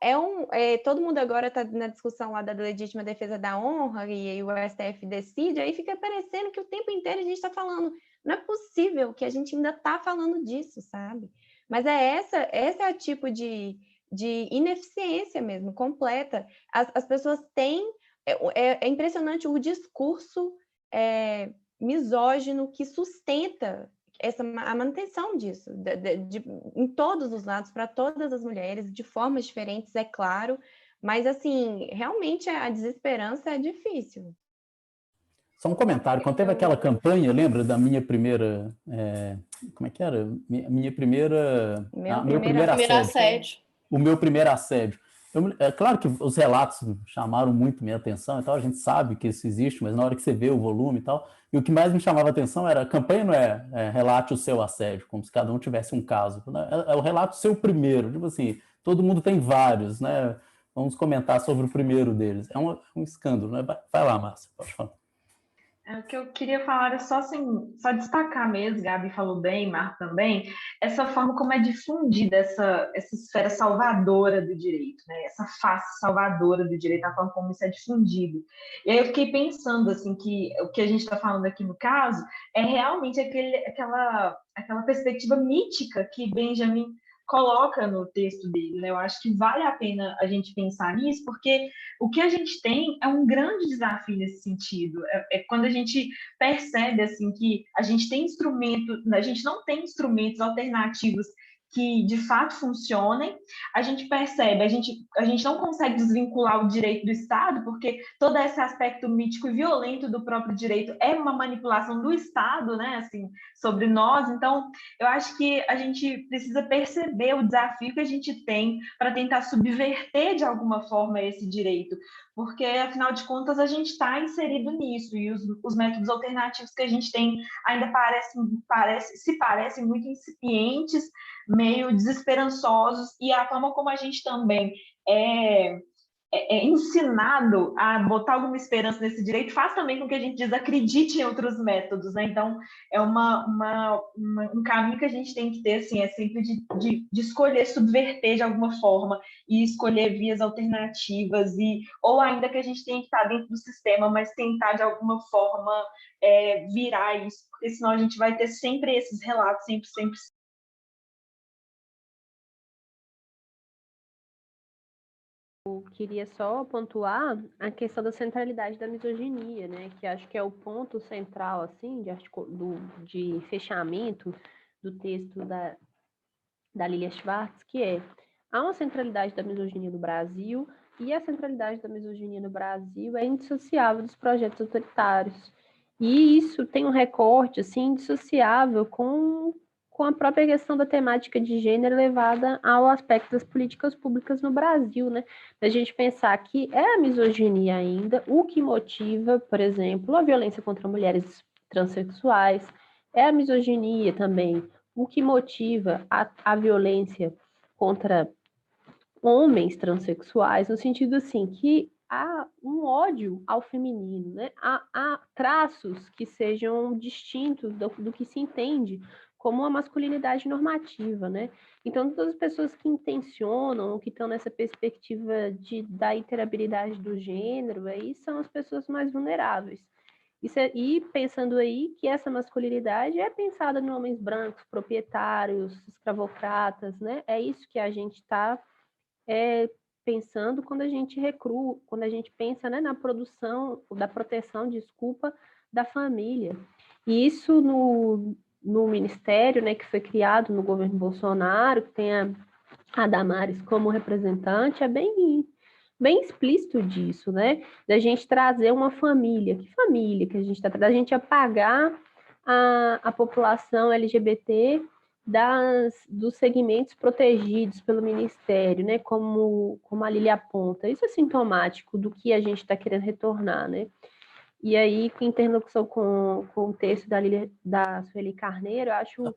todo mundo agora está na discussão lá da legítima defesa da honra e o STF decide, aí fica parecendo que o tempo inteiro a gente está falando, não é possível que a gente ainda está falando disso, sabe? Mas esse é o tipo de ineficiência mesmo, completa. As pessoas têm... É impressionante o discurso misógino que sustenta a manutenção disso, em todos os lados, para todas as mulheres, de formas diferentes, é claro, mas, assim, realmente a desesperança é difícil. Só um comentário. Quando teve aquela campanha, lembra da minha primeira... como é que era? Minha primeira... meu primeiro assédio. O meu primeiro assédio. É claro que os relatos chamaram muito minha atenção e tal, a gente sabe que isso existe, mas na hora que você vê o volume e tal, e o que mais me chamava a atenção era, a campanha não relate o seu assédio, como se cada um tivesse um caso, né? É o relato seu primeiro, tipo assim, todo mundo tem vários, né? Vamos comentar sobre o primeiro deles. É um escândalo, né? Vai lá, Márcia, pode falar. O que eu queria falar era só assim, só destacar mesmo, Gabi falou bem, Marco também, essa forma como é difundida essa esfera salvadora do direito, né? Essa face salvadora do direito, a forma como isso é difundido. E aí eu fiquei pensando assim que o que a gente está falando aqui no caso é realmente aquela perspectiva mítica que Benjamin coloca no texto dele, né? Eu acho que vale a pena a gente pensar nisso, porque o que a gente tem é um grande desafio nesse sentido. É quando a gente percebe assim que a gente tem a gente não tem instrumentos alternativos que de fato funcionem, a gente percebe, a gente não consegue desvincular o direito do Estado, porque todo esse aspecto mítico e violento do próprio direito é uma manipulação do Estado, né, assim, sobre nós. Então, eu acho que a gente precisa perceber o desafio que a gente tem para tentar subverter de alguma forma esse direito, porque, afinal de contas, a gente está inserido nisso, e os métodos alternativos que a gente tem ainda parecem muito incipientes, meio desesperançosos, e a forma como a gente também é ensinado a botar alguma esperança nesse direito faz também com que a gente desacredite em outros métodos, né? Então, é um caminho que a gente tem que ter, assim, é sempre de escolher subverter de alguma forma e escolher vias alternativas, ou ainda que a gente tenha que estar dentro do sistema, mas tentar de alguma forma virar isso, porque senão a gente vai ter sempre esses relatos, sempre. Eu queria só pontuar a questão da centralidade da misoginia, né? Que acho que é o ponto central, assim, de fechamento do texto da Lilia Schwartz, que há uma centralidade da misoginia no Brasil, e a centralidade da misoginia no Brasil é indissociável dos projetos autoritários. E isso tem um recorte, assim, indissociável com a própria questão da temática de gênero levada ao aspecto das políticas públicas no Brasil, né? A gente pensar que é a misoginia ainda o que motiva, por exemplo, a violência contra mulheres transexuais, é a misoginia também o que motiva a violência contra homens transexuais, no sentido assim, que há um ódio ao feminino, né? Há traços que sejam distintos do que se entende como uma masculinidade normativa, né? Então, todas as pessoas que intencionam, que estão nessa perspectiva da iterabilidade do gênero, aí são as pessoas mais vulneráveis. E pensando aí que essa masculinidade é pensada em homens brancos, proprietários, escravocratas, né? É isso que a gente está pensando quando a gente quando a gente pensa, né, na produção, da proteção, da família. E isso no ministério, né, que foi criado no governo Bolsonaro, que tem a Damares como representante, é bem explícito disso, né? Da gente trazer uma família. Que família que a gente está trazendo? Da gente apagar a população LGBT dos segmentos protegidos pelo Ministério, né? Como a Lilia aponta. Isso é sintomático do que a gente está querendo retornar, né? E aí, em interlocução com o texto da Sueli Carneiro, eu acho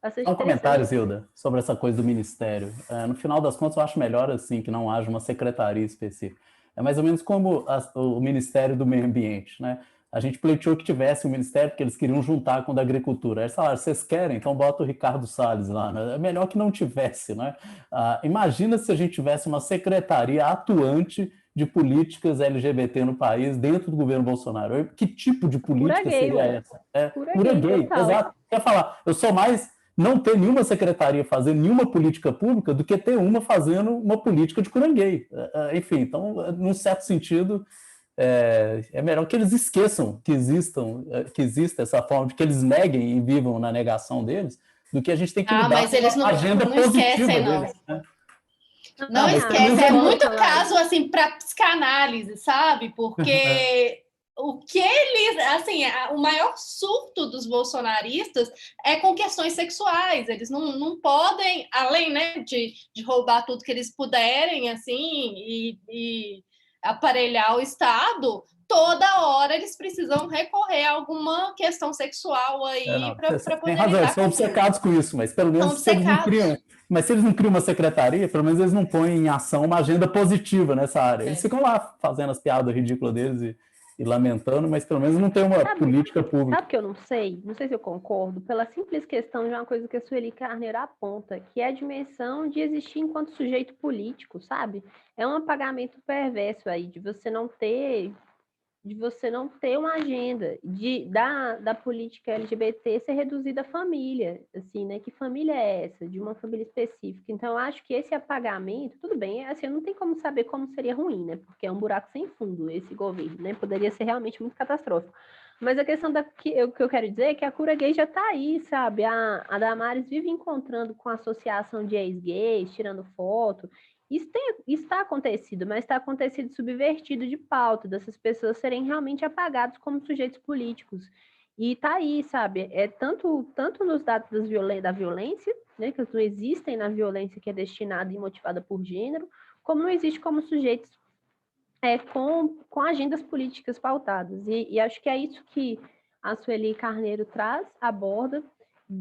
bastante um comentário, Zilda, sobre essa coisa do Ministério. No final das contas, eu acho melhor assim que não haja uma secretaria específica. É mais ou menos como o Ministério do Meio Ambiente, né? A gente pleiteou que tivesse um ministério porque eles queriam juntar com o da Agricultura. Aí eles falaram, vocês querem? Então bota o Ricardo Salles lá. Né? É melhor que não tivesse, né? Imagina se a gente tivesse uma secretaria atuante de políticas LGBT no país dentro do governo Bolsonaro. Que tipo de política seria essa? Cura gay, exato. Quer falar, eu sou mais não ter nenhuma secretaria fazendo nenhuma política pública do que ter uma fazendo uma política de cura gay. Enfim, então, num certo sentido, é melhor que eles esqueçam que exista essa forma de que eles neguem e vivam na negação deles, do que a gente tem que lidar mas eles com a agenda não positiva esquecem, não. deles. Né? Não esquece, é muito caso assim para psicanálise, sabe? Porque o que eles, assim, o maior surto dos bolsonaristas é com questões sexuais. Eles não podem, além, né, de roubar tudo que eles puderem, assim, e aparelhar o Estado, toda hora eles precisam recorrer a alguma questão sexual aí para Você tem poder razão, eles lidar são com obcecados com isso, mas pelo São menos se eles não criam, obcecados. mas se eles não criam uma secretaria, pelo menos eles não põem em ação uma agenda positiva nessa área. Eles ficam lá fazendo as piadas ridículas deles e lamentando, mas pelo menos não tem uma política pública. Sabe que eu não sei? Não sei se eu concordo, pela simples questão de uma coisa que a Sueli Carneiro aponta, que é a dimensão de existir enquanto sujeito político, sabe? É um apagamento perverso aí, de você não ter uma agenda, da política LGBT ser reduzida à família, assim, né? Que família é essa? De uma família específica. Então, eu acho que esse apagamento, tudo bem, assim, não tem como saber como seria ruim, né? Porque é um buraco sem fundo esse governo, né? Poderia ser realmente muito catastrófico. Mas a questão que eu quero dizer é que a cura gay já está aí, sabe? A Damares vive encontrando com a associação de ex-gays, tirando foto. Isso está acontecido, mas está acontecido subvertido de pauta, dessas pessoas serem realmente apagadas como sujeitos políticos. E está aí, sabe? É tanto nos dados da violência, né, que não existem na violência que é destinada e motivada por gênero, como não existe como sujeitos com agendas políticas pautadas. E acho que é isso que a Sueli Carneiro aborda,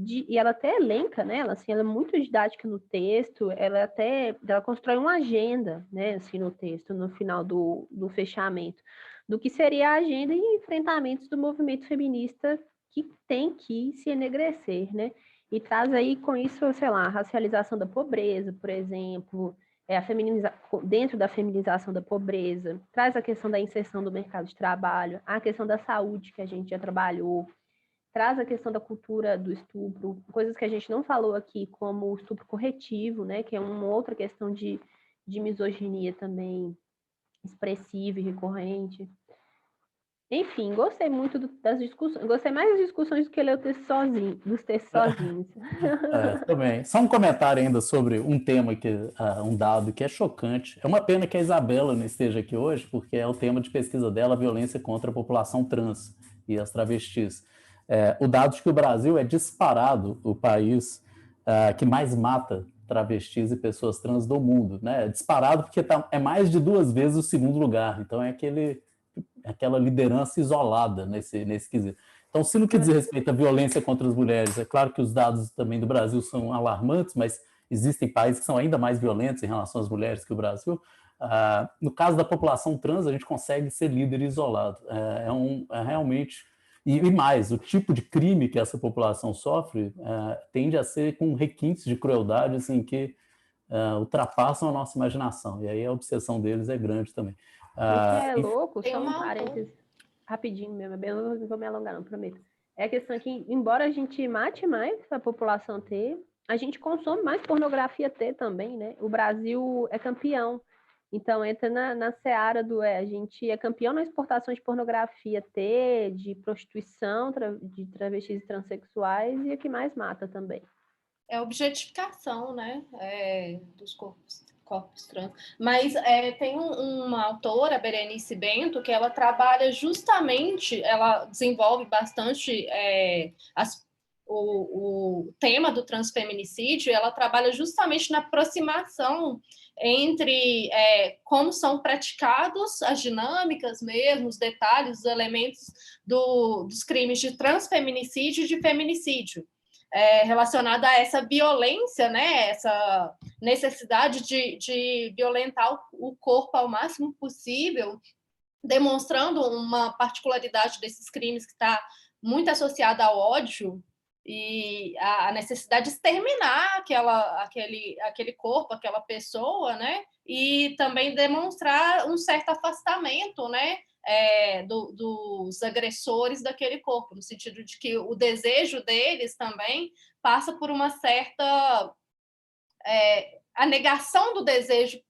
e ela até elenca, né? Ela é muito didática no texto, ela constrói uma agenda, né? Assim, no texto, no final do fechamento, do que seria a agenda e enfrentamentos do movimento feminista que tem que se enegrecer, né? E traz aí com isso, sei lá, a racialização da pobreza, por exemplo, dentro da feminização da pobreza, traz a questão da inserção do mercado de trabalho, a questão da saúde, que a gente já trabalhou, traz a questão da cultura do estupro, coisas que a gente não falou aqui, como o estupro corretivo, né, que é uma outra questão de misoginia também expressiva e recorrente. Enfim, gostei muito das discussões, gostei mais das discussões do que ler o texto sozinho, dos textos sozinhos. Também. Só um comentário ainda sobre um tema, um dado que é chocante. É uma pena que a Isabela não esteja aqui hoje, porque é o tema de pesquisa dela, a violência contra a população trans e as travestis. O dado de que o Brasil é disparado o país que mais mata travestis e pessoas trans do mundo, né? É disparado porque é mais de 2 vezes o segundo lugar. Então é aquela liderança isolada nesse quesito. Então, se no que diz respeito à violência contra as mulheres, é claro que os dados também do Brasil são alarmantes, mas existem países que são ainda mais violentos em relação às mulheres que o Brasil. No caso da população trans, a gente consegue ser líder isolado. Realmente... E mais, o tipo de crime que essa população sofre tende a ser com requintes de crueldade assim, que ultrapassam a nossa imaginação. E aí a obsessão deles é grande também. O que é louco, Tem só um uma parênteses rapidinho mesmo, não vou me alongar, não, prometo. É a questão que, embora a gente mate mais a população T, a gente consome mais pornografia T também, né? O Brasil é campeão. Então, entra na seara a gente é campeão na exportação de pornografia T, de prostituição, de travestis e transexuais, e é que mais mata também. É objetificação, né? Dos corpos trans. Mas tem uma autora, Berenice Bento, que ela trabalha justamente, ela desenvolve bastante o tema do transfeminicídio, ela trabalha justamente na aproximação entre como são praticados as dinâmicas mesmo, os detalhes, os elementos dos crimes de transfeminicídio e de feminicídio. Relacionada a essa violência, né? Essa necessidade de violentar o corpo ao máximo possível, demonstrando uma particularidade desses crimes que está muito associada ao ódio e a necessidade de exterminar aquele corpo, aquela pessoa, né? E também demonstrar um certo afastamento, né? Dos agressores daquele corpo, no sentido de que o desejo deles também passa por uma certa... a negação do desejo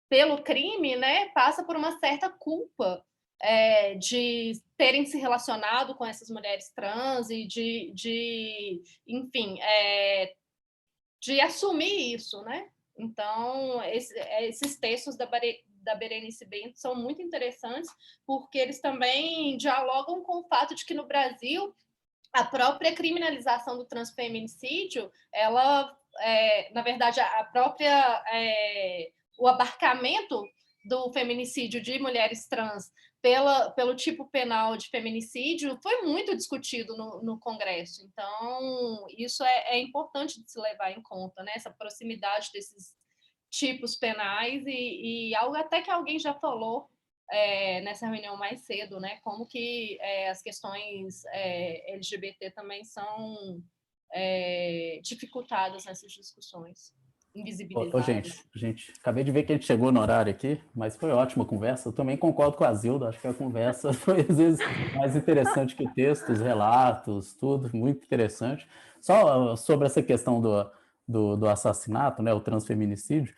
pelo crime, né, passa por uma certa culpa de terem se relacionado com essas mulheres trans e enfim, de assumir isso, né? Então, esses textos da Berenice Bento são muito interessantes, porque eles também dialogam com o fato de que no Brasil a própria criminalização do transfeminicídio, ela, na verdade, o abarcamento do feminicídio de mulheres trans pelo tipo penal de feminicídio foi muito discutido no Congresso. Então, isso é importante de se levar em conta, né? Essa proximidade desses tipos penais e algo até que alguém já falou nessa reunião mais cedo, né? Como que as questões LGBT também são dificultadas nessas discussões, invisibilizadas. Gente, acabei de ver que a gente chegou no horário aqui, mas foi ótima a conversa. Eu também concordo com a Zilda, acho que a conversa foi, às vezes, mais interessante que o texto, os relatos, tudo, muito interessante. Só sobre essa questão do assassinato, né, o transfeminicídio,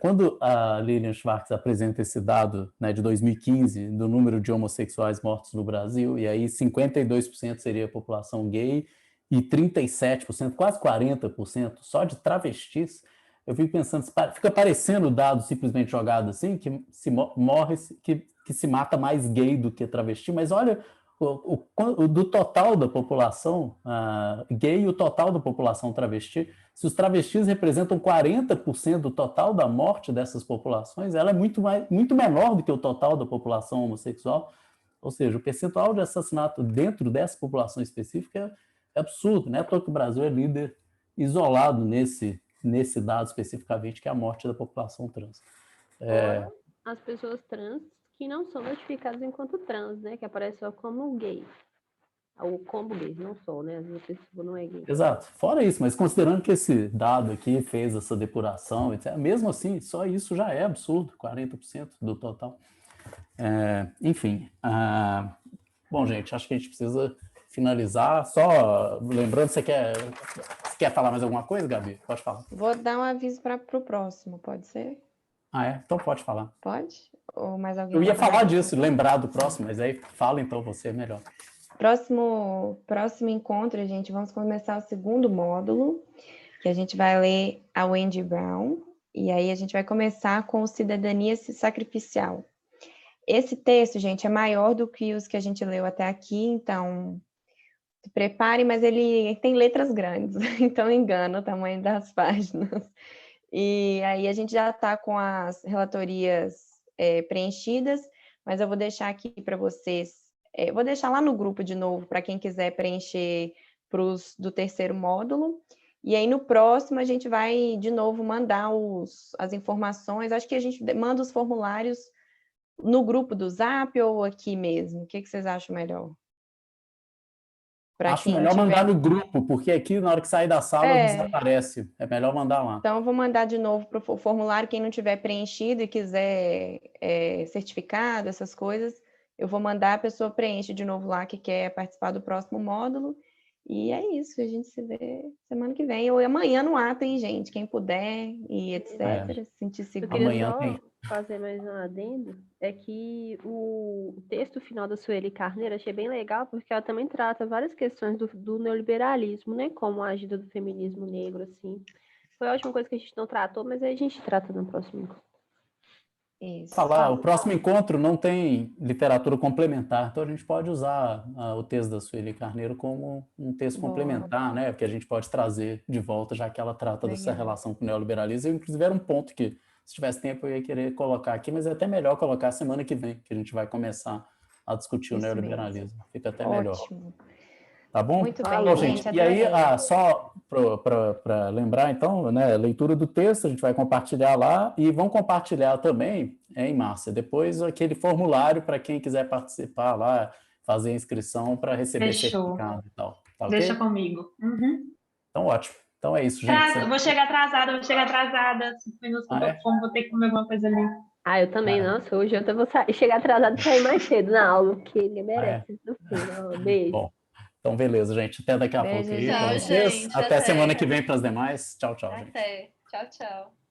quando a Lilian Schwartz apresenta esse dado, né, de 2015, do número de homossexuais mortos no Brasil, e aí 52% seria a população gay e 37%, quase 40%, só de travestis, eu fico pensando, fica parecendo dado simplesmente jogado assim, que se morre, que se mata mais gay do que travesti, mas olha, do total da população gay e o total da população travesti, se os travestis representam 40% do total da morte dessas populações, ela é muito menor do que o total da população homossexual, ou seja, o percentual de assassinato dentro dessa população específica é absurdo, né? Porque o Brasil é líder isolado nesse dado especificamente, que é a morte da população trans. As pessoas trans que não são notificadas enquanto trans, né? Que aparece só como gay. Ou como gay, não sou, né? Às vezes a pessoa não é gay. Exato. Fora isso, mas considerando que esse dado aqui fez essa depuração, etc., mesmo assim, só isso já é absurdo, 40% do total. Enfim. Bom, gente, acho que a gente precisa finalizar. Só lembrando, você quer falar mais alguma coisa, Gabi? Pode falar. Vou dar um aviso para o próximo, pode ser? Então pode falar. Pode? Ou mais alguém? Eu ia falar disso, lembrar do próximo, mas aí fala então você, melhor. Próximo encontro, gente, vamos começar o segundo módulo, que a gente vai ler a Wendy Brown, e aí a gente vai começar com Cidadania Sacrificial. Esse texto, gente, é maior do que os que a gente leu até aqui, então se preparem, mas ele tem letras grandes, então engana o tamanho das páginas. E aí a gente já está com as relatorias preenchidas, mas eu vou deixar aqui para vocês, vou deixar lá no grupo de novo, para quem quiser preencher do terceiro módulo, e aí no próximo a gente vai de novo mandar as informações, acho que a gente manda os formulários no grupo do Zap ou aqui mesmo, o que vocês acham melhor? Acho melhor mandar no grupo, porque aqui, na hora que sair da sala, desaparece. É melhor mandar lá. Então, eu vou mandar de novo para o formulário. Quem não tiver preenchido e quiser certificado, essas coisas, eu vou mandar, a pessoa preenche de novo lá, que quer participar do próximo módulo. E é isso, a gente se vê semana que vem. Ou amanhã no ato, hein, gente? Quem puder e etc. Sentir seguro. Eu queria só fazer mais um adendo. É que o texto final da Sueli Carneiro achei bem legal, porque ela também trata várias questões do neoliberalismo, né? Como a agenda do feminismo negro, assim. Foi a última coisa que a gente não tratou, mas aí a gente trata no próximo encontro. Isso. O próximo encontro não tem literatura complementar, então a gente pode usar o texto da Sueli Carneiro como um texto complementar, né? Porque a gente pode trazer de volta, já que ela trata dessa relação com o neoliberalismo. Inclusive, era um ponto que, se tivesse tempo, eu ia querer colocar aqui, mas é até melhor colocar semana que vem, que a gente vai começar a discutir o neoliberalismo. Mesmo. Fica até melhor. Tá bom? Muito bem, gente. E aí, só para lembrar, então, né, leitura do texto, a gente vai compartilhar lá e vão compartilhar também, hein, Márcia? Depois aquele formulário para quem quiser participar lá, fazer a inscrição para receber certificado e tal. Tá, Deixa okay? comigo. Uhum. Então, ótimo. Então é isso, gente. Vou chegar atrasada. 5 minutos que eu tô com fome, vou ter que comer alguma coisa ali. Eu também, nossa, hoje eu vou chegar atrasada e sair mais cedo na aula, porque ele merece. Beijo. Bom. Então, beleza, gente. Até daqui a pouco aí para vocês. Gente, até semana que vem para as demais. Tchau, tchau. Até. Gente. Tchau, tchau.